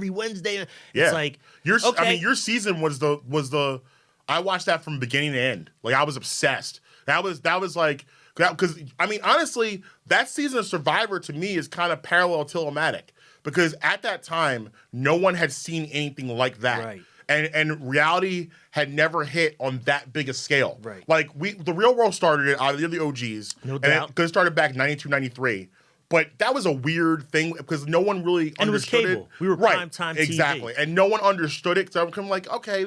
Wednesday. Yeah. It's like, I mean, your season was the I watched that from beginning to end. Like, I was obsessed. That was like, because, I mean, honestly, that season of Survivor to me is kind of parallel to Illmatic. Because at that time, no one had seen anything like that. Right. And reality had never hit on that big a scale. Right. Like, the Real World started it out of the OGs. No doubt. Because it started back 92, 93. But that was a weird thing because no one really understood it. It was cable. We were primetime TV. Exactly. And no one understood it. So I'm like, okay,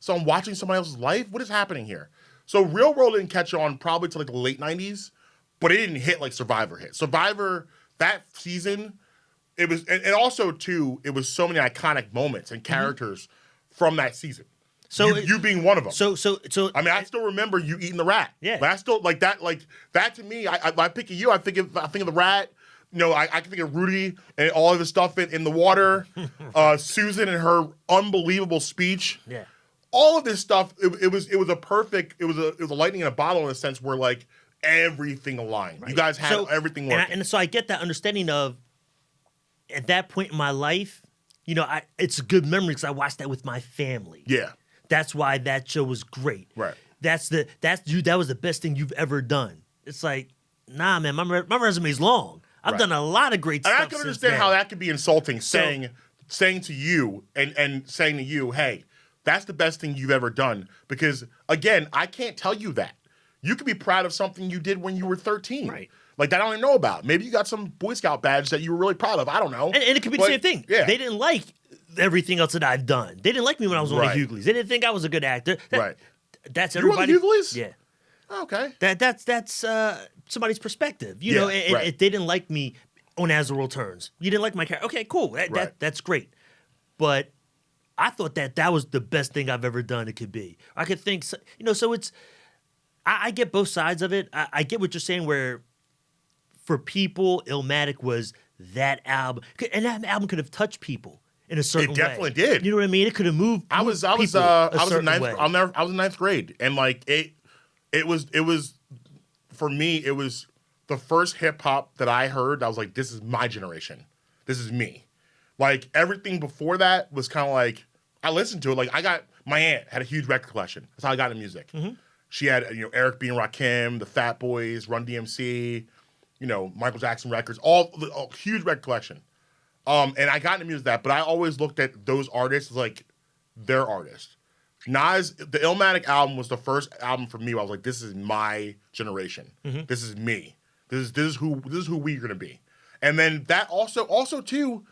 so I'm watching somebody else's life? What is happening here? So Real World didn't catch on probably till like the late 90s, but it didn't hit like Survivor hit. Survivor, that season, it was, and also too, it was so many iconic moments and characters from that season. So you being one of them. So I mean, I still remember you eating the rat. Yeah. But I still like that to me. I pick you. I think of the rat. I can think of Rudy and all of his stuff in the water. Susan and her unbelievable speech. Yeah. All of this stuff. It was a perfect. It was a lightning in a bottle in a sense where like everything aligned. Right. You guys had everything working. And so I get that understanding of at that point in my life, it's a good memory because I watched that with my family. Yeah. That's why that show was great. Right. That was the best thing you've ever done. It's like, nah, man, my resume's long. I've done a lot of great stuff. And I can understand how that could be insulting, saying to you and saying to you, hey, that's the best thing you've ever done. Because again, I can't tell you that. You could be proud of something you did when you were 13. Right. Like that I don't even know about. Maybe you got some Boy Scout badge that you were really proud of. I don't know. And it could be the same thing. Yeah. They didn't like everything else that I've done. They didn't like me when I was on the Hughleys. They didn't think I was a good actor. That's everybody. You were on the Hughleys? Yeah. Oh, okay. That's somebody's perspective, you know. And they didn't like me on As the World Turns. You didn't like my character. Okay, cool. That's great. But I thought that was the best thing I've ever done. It could be. I could think, so it's. I get both sides of it. I get what you're saying. Where for people, Illmatic was that album, and that album could have touched people in a certain way. It definitely did. You know what I mean? It could have moved. I was in ninth grade, and like it was for me. It was the first hip hop that I heard. I was like, this is my generation. This is me. Like everything before that was kind of like I listened to it. Like my aunt had a huge record collection. That's how I got into music. Mm-hmm. She had Eric B. and Rakim, the Fat Boys, Run DMC, Michael Jackson records, all huge record collection. And I got into music that, but I always looked at those artists as like their artists. Nas, the Illmatic album was the first album for me where I was like, this is my generation. Mm-hmm. This is me. This is who we're gonna be. And then that also too,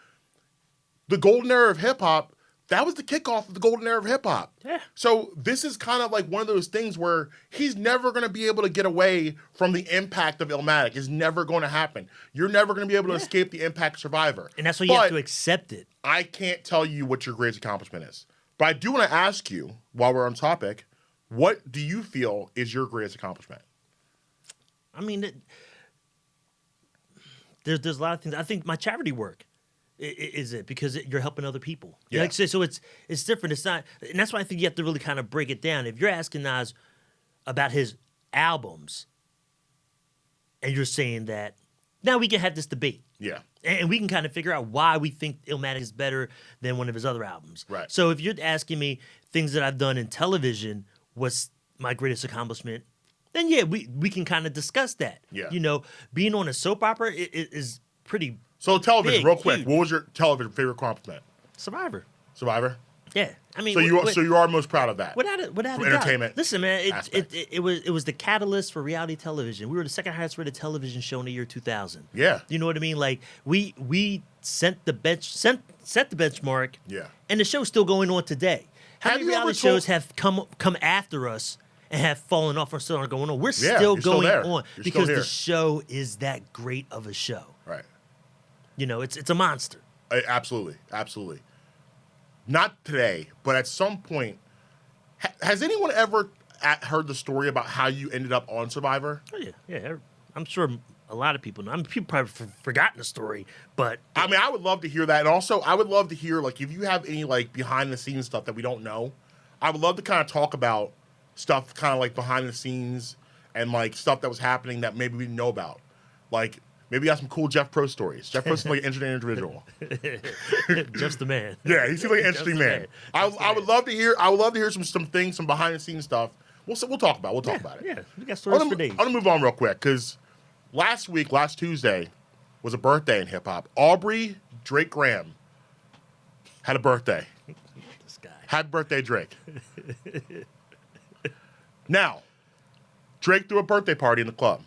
the golden era of hip hop. That was the kickoff of the golden era of hip hop. Yeah. So this is kind of like one of those things where he's never going to be able to get away from the impact of Illmatic. It's never going to happen. You're never going to be able to escape the impact of Survivor. And that's why you have to accept it. I can't tell you what your greatest accomplishment is. But I do want to ask you, while we're on topic, what do you feel is your greatest accomplishment? I mean, there's a lot of things. I think my charity work. Is it because you're helping other people? Yeah. Like, so it's different. It's not, and that's why I think you have to really kind of break it down. If you're asking Nas about his albums, and you're saying that, now we can have this debate. Yeah. And we can kind of figure out why we think Illmatic is better than one of his other albums. Right. So if you're asking me things that I've done in television, what's my greatest accomplishment? Then yeah, we can kind of discuss that. Yeah. Being on a soap opera is pretty. So television, big, real quick. huge. What was your television favorite accomplishment? Survivor. Yeah. I mean, So you are most proud of that. Without a doubt. Entertainment. Listen, man, it was the catalyst for reality television. We were the second highest rated television show in the year 2000. Yeah. You know what I mean? Like we set the benchmark. Yeah. And the show's still going on today. How many reality shows have come after us and have fallen off or still aren't going on? We're still going on because the show is that great of a show. Right. It's a monster. Absolutely. Not today, but at some point, has anyone ever heard the story about how you ended up on Survivor? Oh, yeah. I'm sure a lot of people know. People probably forgotten the story, but I mean, I would love to hear that, and also I would love to hear like if you have any like behind the scenes stuff that we don't know. I would love to kind of talk about stuff kind of like behind the scenes and like stuff that was happening that maybe we didn't know about, like. Maybe you got some cool Jeff Pro stories. Jeff Pro's like an interesting individual. Just the man. Yeah, he seems like an interesting man. I would love to hear. I would love to hear some things, some behind the scenes stuff. We'll talk about. It. Yeah, we got stories for days. I'm gonna move on real quick because last Tuesday, was a birthday in hip hop. Aubrey Drake Graham had a birthday. This guy. Happy birthday, Drake. Now, Drake threw a birthday party in the club.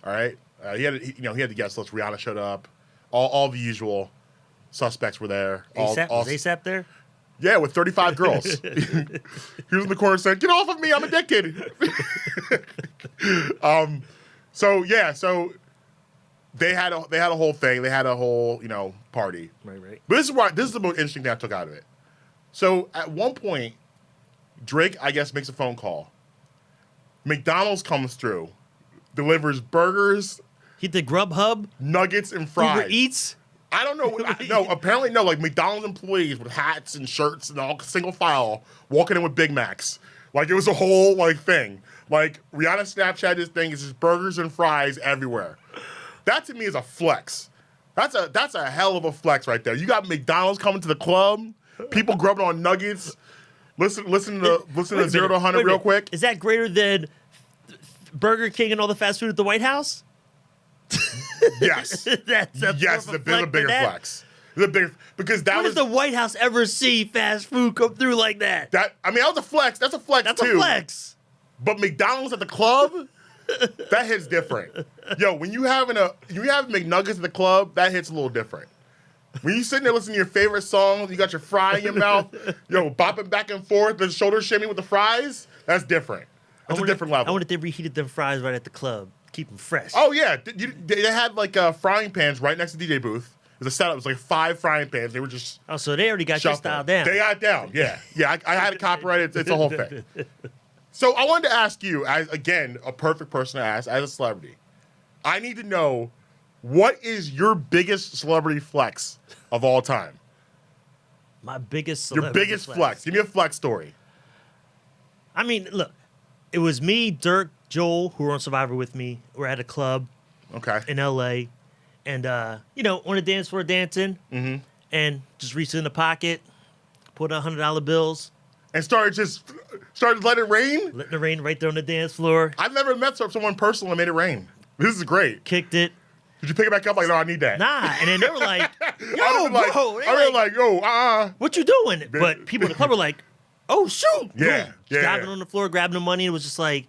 All right. He had the guest list. Rihanna showed up. All the usual suspects were there. Was ASAP there? Yeah, with 35 girls. He was in the corner saying, "Get off of me! I'm addicted." So they had a whole thing. They had a whole party. Right. But this is the most interesting thing I took out of it. So at one point, Drake, I guess, makes a phone call. McDonald's comes through, delivers burgers. He did Grubhub, nuggets and fries. Uber Eats. I don't know. No, apparently no. Like McDonald's employees with hats and shirts and all single file walking in with Big Macs. Like it was a whole like thing. Like Rihanna Snapchat this thing is just burgers and fries everywhere. That to me is a flex. That's a hell of a flex right there. You got McDonald's coming to the club. People grubbing on nuggets. Listen to 0 to 100 real quick. Is that greater than Burger King and all the fast food at the White House? Yes. That's yes, it's a bigger flex. It's a bigger because that when was did the White House ever see fast food come through like that? That was a flex. That's a flex That's too. a flex. But McDonald's at the club, that hits different. Yo, when you have McNuggets at the club, that hits a little different. When you sitting there listening to your favorite songs, you got your fry in your mouth, bopping back and forth, the shoulder shimmy with the fries, that's different. That's a different level. I wonder if they reheated them fries right at the club, keep them fresh. Oh yeah, they had like frying pans right next to the DJ booth. It was a setup. It was like 5 frying pans. They were just so they already got your style down. They got it down. Yeah. I had it copyrighted. It's a whole thing. So I wanted to ask you, as again, a perfect person to ask as a celebrity. I need to know, what is your biggest celebrity flex of all time? My biggest celebrity Your biggest flex. Give me a flex story. I mean, look, it was me, Dirk, Joel, who were on Survivor with me. We're at a club in L.A., and, on the dance floor dancing, and just reached in the pocket, pulled out $100 bills. And started letting it rain? Letting it rain right there on the dance floor. I've never met someone personal and made it rain. This is great. Kicked it. Did you pick it back up? Like, no, I need that. Nah. And then they were like, yo, bro. What you doing? But people in the club were like, oh, shoot. Yeah. Diving on the floor, grabbing the money. It was just like,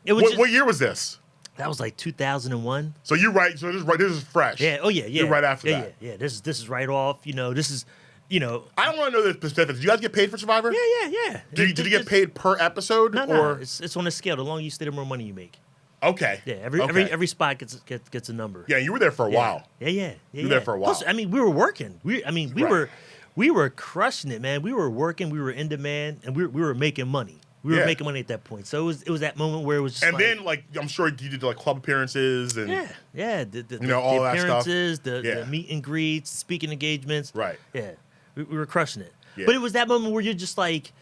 what year was this? That was like 2001. So you're right. So this is fresh. Yeah. Oh, yeah. You're right after that. Yeah. This is right off. This is, I don't want to know the specifics. Do you guys get paid for Survivor? Yeah. Did you get paid per episode? No. It's on a scale. The longer you stay, the more money you make. Okay. Yeah. Every spot gets a number. Yeah. You were there for a while. Yeah. You were there for a while. Plus, I mean, we were working. We were crushing it, man. We were working. We were in demand, and we were making money. We were making money at that point. So it was that moment where it was just and then I'm sure you did like club appearances and the all that appearances, stuff. The meet and greets, speaking engagements. Right. Yeah. We were crushing it. Yeah. But it was that moment where you're just like,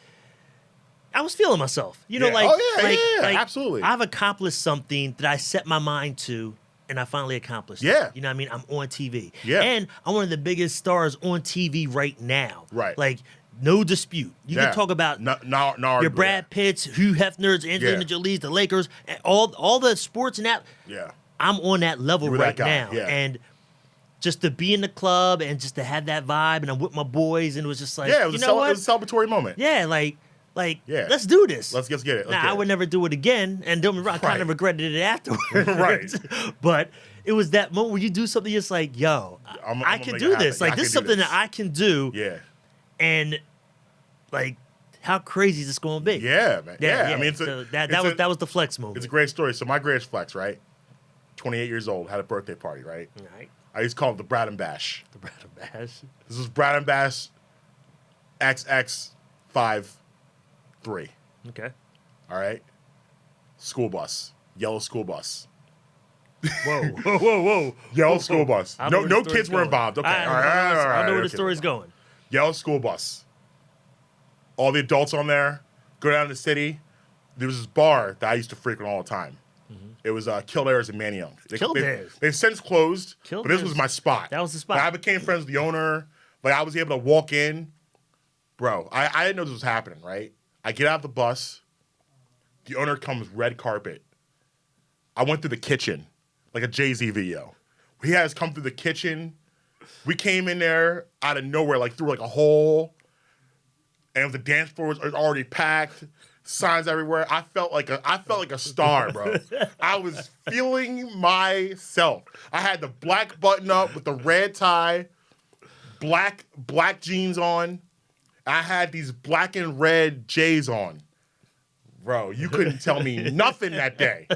I was feeling myself. Absolutely. I've accomplished something that I set my mind to, and I finally accomplished it. Yeah. You know what I mean? I'm on TV. Yeah. And I'm one of the biggest stars on TV right now. Right. Like, no dispute. You can talk about your Brad Pitts, Hugh Hefners, Angelina Jolie's, the Lakers, and all the sports and that. Yeah. I'm on that level right now. Yeah. And just to be in the club and just to have that vibe, and I'm with my boys, and it was just like, it was a celebratory moment. Yeah, let's do this. Let's get it. I would never do it again, and don't get me wrong, I kind of regretted it afterwards. Right. But it was that moment where you do something, it's like, yo, I can do this. Like, this is something that I can do. Yeah. And, like, how crazy is this going to be? Yeah, man. Yeah. I mean, that was the flex moment. It's a great story. So my greatest flex, right? 28 years old, had a birthday party, right? Right. I used to call it the Bradham Bash. The Bradham Bash. This was Bradham Bash XX53. Okay. All right? School bus. Yellow school bus. Whoa. Yellow school bus. No kids were involved. Okay. All right. I know where the story's going. Yellow school bus. All the adults on there. Go down to the city. There was this bar that I used to frequent all the time. It was Kildare's and Manioc. They've since closed, but this was my spot. That was the spot. Like, I became friends with the owner. Like, I was able to walk in. Bro, I didn't know this was happening, right? I get out of the bus. The owner comes red carpet. I went through the kitchen, like a Jay-Z video. He has come through the kitchen. We came in there out of nowhere, like through like a hole. And the dance floor was already packed. Signs everywhere. I felt like a star, bro. I was feeling myself. I had the black button up with the red tie, black jeans on. I had these black and red J's on. Bro, you couldn't tell me nothing that day.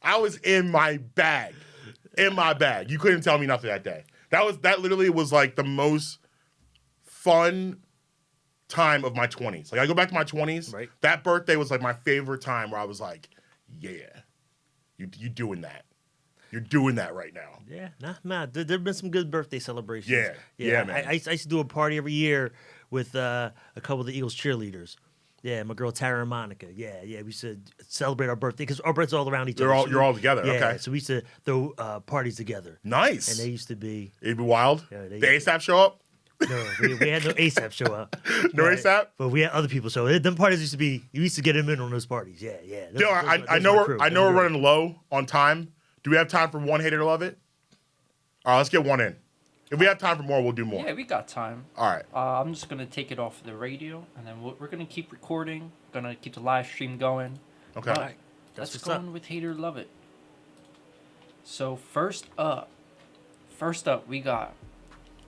I was in my bag. You couldn't tell me nothing that day. That literally was like the most fun time of my 20s. Like, I go back to my 20s. Right. That birthday was like my favorite time where I was like, yeah, you doing that. You're doing that right now. Yeah, nah. There've been some good birthday celebrations. Yeah, man. I used to do a party every year with a couple of the Eagles cheerleaders. Yeah, my girl Tara and Monica. Yeah. We used to celebrate our birthday because our birthdays all around each other. You're all together. Yeah, Okay. so we used to throw parties together. Nice. And they used to be. It'd be wild. Yeah, the ASAP show up. No, we had no ASAP show up. No ASAP? But we had other people. So them parties used to be. You used to get them in on those parties. Yeah. I know we're running low on time. Do we have time for one hate it or love it? All right, let's get one in. If we have time for more, we'll do more. Yeah, we got time. All right. I'm just going to take it off the radio, and then we're going to keep recording. Going to keep the live stream going. Okay. All right. Let's go on with hate or love it. So first up, we got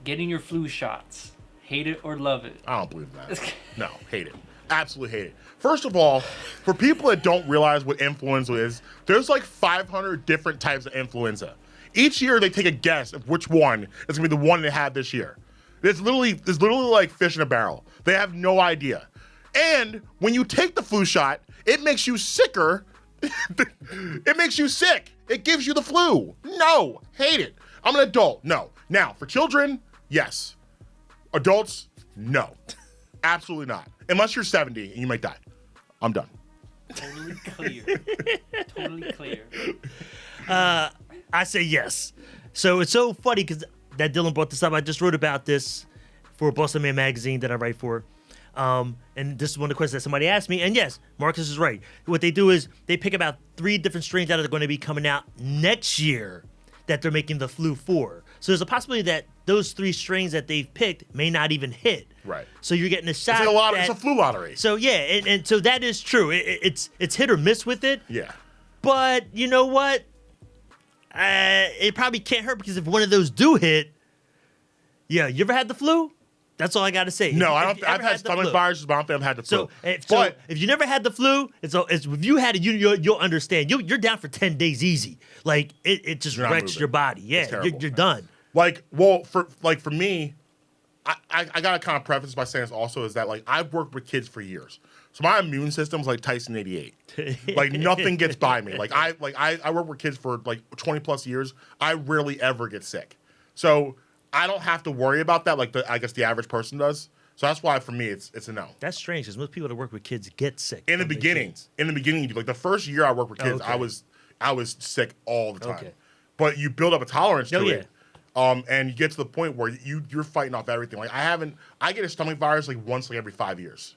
getting your flu shots. Hate it or love it. I don't believe that. No, hate it. Absolutely hate it. First of all, for people that don't realize what influenza is, there's like 500 different types of influenza. Each year they take a guess of which one is gonna be the one they have this year. It's literally like fish in a barrel. They have no idea. And when you take the flu shot, it makes you sicker. It makes you sick. It gives you the flu. No, hate it. I'm an adult. No. Now, for children, yes. Adults, no. Absolutely not. Unless you're 70 and you might die. I'm done. Totally clear. Totally clear. I say yes. So it's so funny because that Dylan brought this up. I just wrote about this for Boston Man magazine that I write for. And this is one of the questions that somebody asked me. And yes, Marcus is right. What they do is they pick about 3 different strains that are going to be coming out next year that they're making the flu for. So there's a possibility that those 3 strains that they've picked may not even hit. Right. So you're getting a shot. It's a flu lottery. So yeah, and so that is true. It's hit or miss with it. Yeah. But you know what? It probably can't hurt because if one of those do hit, yeah, you ever had the flu? That's all I got to say. No, I don't. I've had stomach viruses, but I don't think I've had the flu. So if you never had the flu, it's if you had it, you'll understand. You're down for 10 days easy. Like it just wrecks your body. Yeah, you're done. Like, well, for me, I gotta kind of preface by saying this also is that like I've worked with kids for years, so my immune system's like Tyson 88. Like nothing gets by me. Like I work with kids for like 20 plus years. I rarely ever get sick, so I don't have to worry about that like I guess the average person does. So that's why for me it's a no. That's strange because most people that work with kids get sick. In the beginning, like the first year I worked with kids, I was sick all the time. Okay. But you build up a tolerance to it. And you get to the point where you're fighting off everything. Like I get a stomach virus like once like every 5 years.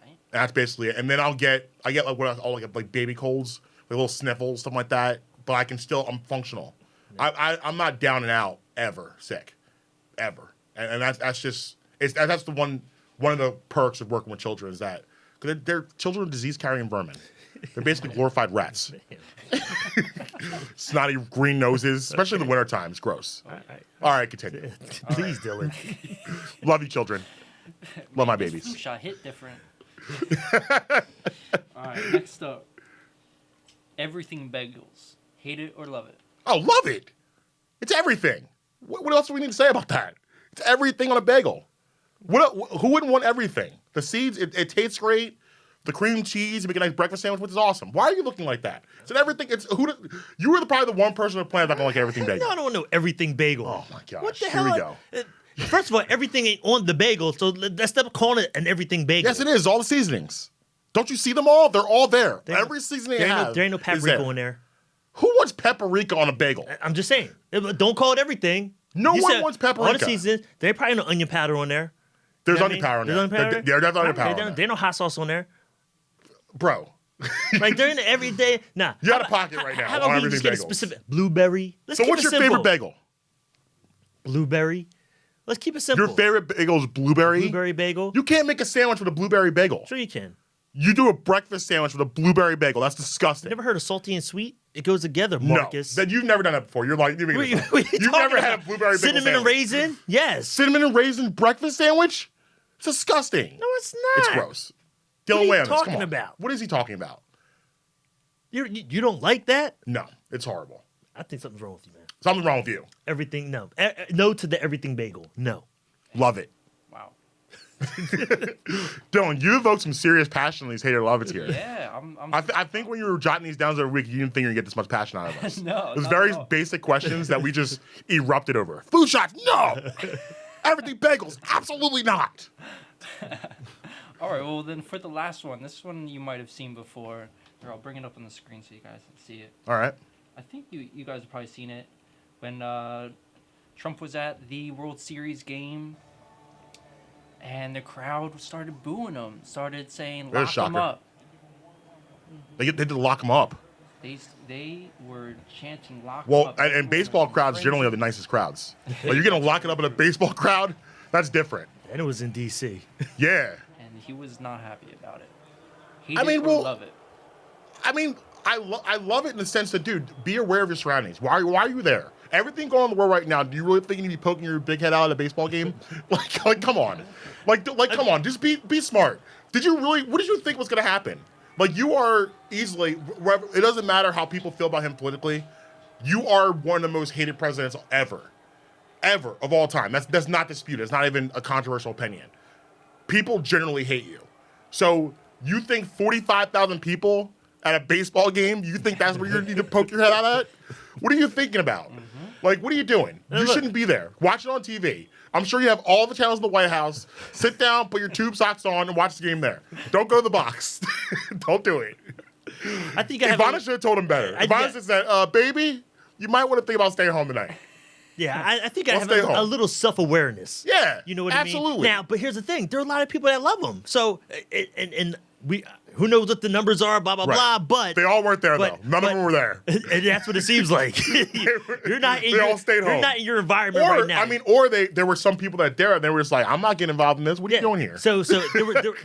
And that's basically it. And then I get like what all like baby colds, like little sniffles, stuff like that. But I'm functional. Yeah. I'm not down and out ever sick, ever. And that's just that's the one of the perks of working with children is that because they're children of disease carrying vermin. They're basically glorified rats. Snotty green noses, especially in the wintertime. It's gross. All right, continue. Please, Dylan. Love you, children. Love my babies. Flu shot hit different. All right, next up. Everything bagels. Hate it or love it? Oh, love it. It's everything. What else do we need to say about that? It's everything on a bagel. Who wouldn't want everything? The seeds, it tastes great. The cream cheese, you make a nice breakfast sandwich, which is awesome. Why are you looking like that? It's everything. You were probably the one person on the planet that don't like everything bagel. No, I don't want no everything bagel. Oh my gosh! What the hell? Here we go. First of all, everything ain't on the bagel, so let's stop calling it an everything bagel. Yes, it is. All the seasonings. Don't you see them all? They're all there. Every seasoning there ain't no paprika in there. Who wants paprika on a bagel? I'm just saying. Don't call it everything. No one wants paprika. All the seasonings. There ain't probably no onion powder on there. There's onion powder on there. There's onion powder? There's definitely onion powder on there. There ain't no hot sauce on there. Bro. Like during the everyday, nah. You're out of pocket right now. How about we just get a specific blueberry? So what's your favorite bagel? Blueberry. Let's keep it simple. Your favorite bagel is blueberry? Blueberry bagel. You can't make a sandwich with a blueberry bagel. Sure you can. You do a breakfast sandwich with a blueberry bagel. That's disgusting. You never heard of salty and sweet? It goes together, Marcus. No, you've never done that before. You're like, you've never had a blueberry bagel Cinnamon and raisin? Yes. Cinnamon and raisin breakfast sandwich? It's disgusting. No, it's not. It's gross. What are you talking about? What is he talking about? You don't like that? No, it's horrible. I think something's wrong with you, man. Something's wrong with you. Everything, no. No to the everything bagel. No. Love it. Wow. Dylan, you evoked some serious passion in these hater love it's here. Yeah, I think when you were jotting these down over a week, you didn't think you're going to get this much passion out of us. No, it was not very at all. basic questions that we just erupted over. Flu shots? No! Everything bagels? Absolutely not! All right, well, then for the last one, this one you might have seen before. Here, I'll bring it up on the screen so you guys can see it. All right. I think you guys have probably seen it when Trump was at the World Series game and the crowd started booing him, started saying, There's lock him shocker. up. They did lock him up. They were chanting, lock him Well, up. and baseball crowds generally are the nicest crowds. Like, you're going to lock it up in a baseball crowd? That's different. And it was in D.C. Yeah. And he was not happy about it. Love it. I mean, I love it in the sense that, dude, be aware of your surroundings. Why are you there? Everything going on in the world right now, do you really think you need to be poking your big head out at a baseball game? like come on. Like, come on. Just be smart. What did you think was going to happen? Like, you are easily, it doesn't matter how people feel about him politically, you are one of the most hated presidents ever of all time. That's not disputed. It's not even a controversial opinion. People generally hate you. So you think 45,000 people at a baseball game, you think that's where you need to poke your head out at? What are you thinking about? Mm-hmm. Like, what are you doing? You shouldn't be there. Watch it on TV. I'm sure you have all the channels in the White House. Sit down, put your tube socks on, and watch the game there. Don't go to the box. Don't do it. I think Ivana should have told him better. Ivana should have said, baby, you might want to think about staying home tonight. Yeah, I think I I'll have stay a home. little self-awareness. Yeah, you know what absolutely. I mean? Now, but here's the thing. There are a lot of people that love him. So, and we, who knows what the numbers are, blah, blah, Right. blah, but... They all weren't there, though. None of them were there. And that's what it seems like. You're not in They all stayed home. You're not in your environment right now. I mean, or there were some people that there, and they were just like, I'm not getting involved in this. What are you doing here? So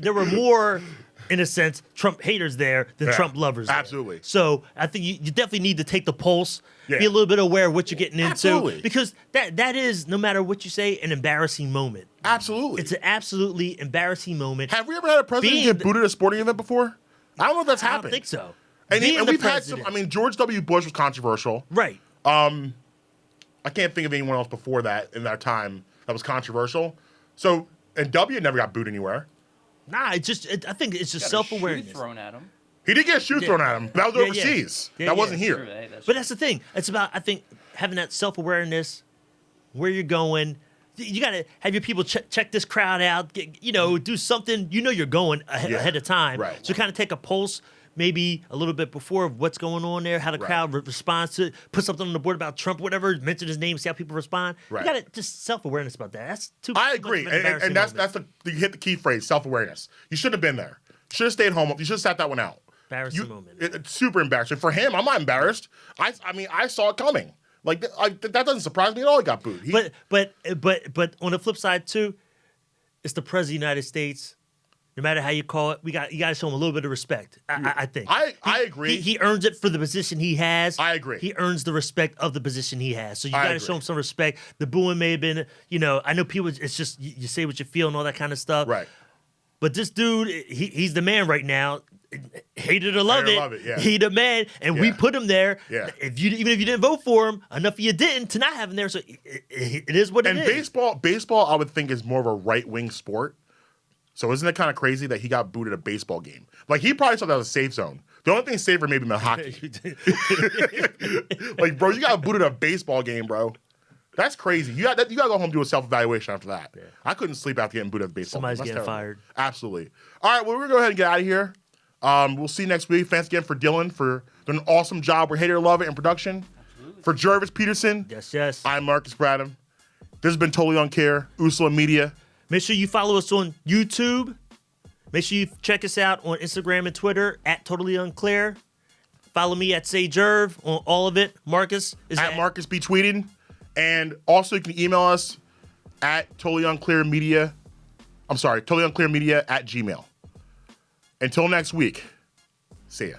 there were more, in a sense, Trump haters there than Trump lovers there. Absolutely. So I think you definitely need to take the pulse, Yeah. be a little bit aware of what you're getting into. Absolutely. Because that is, no matter what you say, an embarrassing moment. Absolutely. It's an absolutely embarrassing moment. Have we ever had a president get booted at a sporting event before? I don't know if that's happened. I don't think so. And Being the we've had president. some. I mean, George W. Bush was controversial. Right. I can't think of anyone else before that in that time that was controversial. So, and W never got booed anywhere. Nah, I think it's just Got a shoe self-awareness. thrown at him. He did get a shoe thrown at him, but that was Yeah, overseas. yeah. That Yeah, wasn't yeah. here. True, hey, But that's the thing. It's about, I think, having that self-awareness, where you're going. You got to have your people check this crowd out, do something. You're going ahead of time. Right. So kind of take a pulse, maybe a little bit before of what's going on there, how the crowd responds to it, put something on the board about Trump, whatever, mention his name, see how people respond. Right. You got to just self-awareness about that. That's too I much agree. of an embarrassing And that's moment. you hit the key phrase, self-awareness. You should have been there. You should have stayed home. You should have sat that one out. Embarrassing moment. It's super embarrassing. For him, I'm not embarrassed. I mean, I saw it coming. Like, that doesn't surprise me at all he got booed. But on the flip side too, it's the president of the United States. No matter how you call it, you got to show him a little bit of respect. I think. I agree. He earns it for the position he has. I agree. He earns the respect of the position he has. So you I got to agree. show him some respect. The booing may have been, I know people. It's just you say what you feel and all that kind of stuff. Right. But this dude, he's the man right now. Hate it or love Hate it it, or love it, yeah. he the man, and we Yeah. put him there. Yeah. Even if you didn't vote for him, enough of you didn't to not have him there. So it is what it And is. baseball, I would think, is more of a right-wing sport. So isn't it kind of crazy that he got booed at a baseball game? Like, he probably thought that was a safe zone. The only thing safer maybe than hockey. Like, bro, you got booted at a baseball game, bro. That's crazy. You got to go home and do a self-evaluation after that. Yeah. I couldn't sleep after getting booted at a baseball Somebody's game. That's getting terrible. fired. Absolutely. All right, well, we're going to go ahead and get out of here. We'll see you next week. Thanks again for Dylan for doing an awesome job. We're hater to love it in production. Absolutely. For Gervase Peterson, Yes. I'm Marques Bradham. This has been Totally Unclear, Ursula Media. Make sure you follow us on YouTube. Make sure you check us out on Instagram and Twitter at Totally Unclear. Follow me at Say Jerv on all of it. Marcus is At Marcus B. Tweeting. And also you can email us at totallyunclearmedia. I'm sorry, totallyunclearmedia at gmail. Until next week, see ya.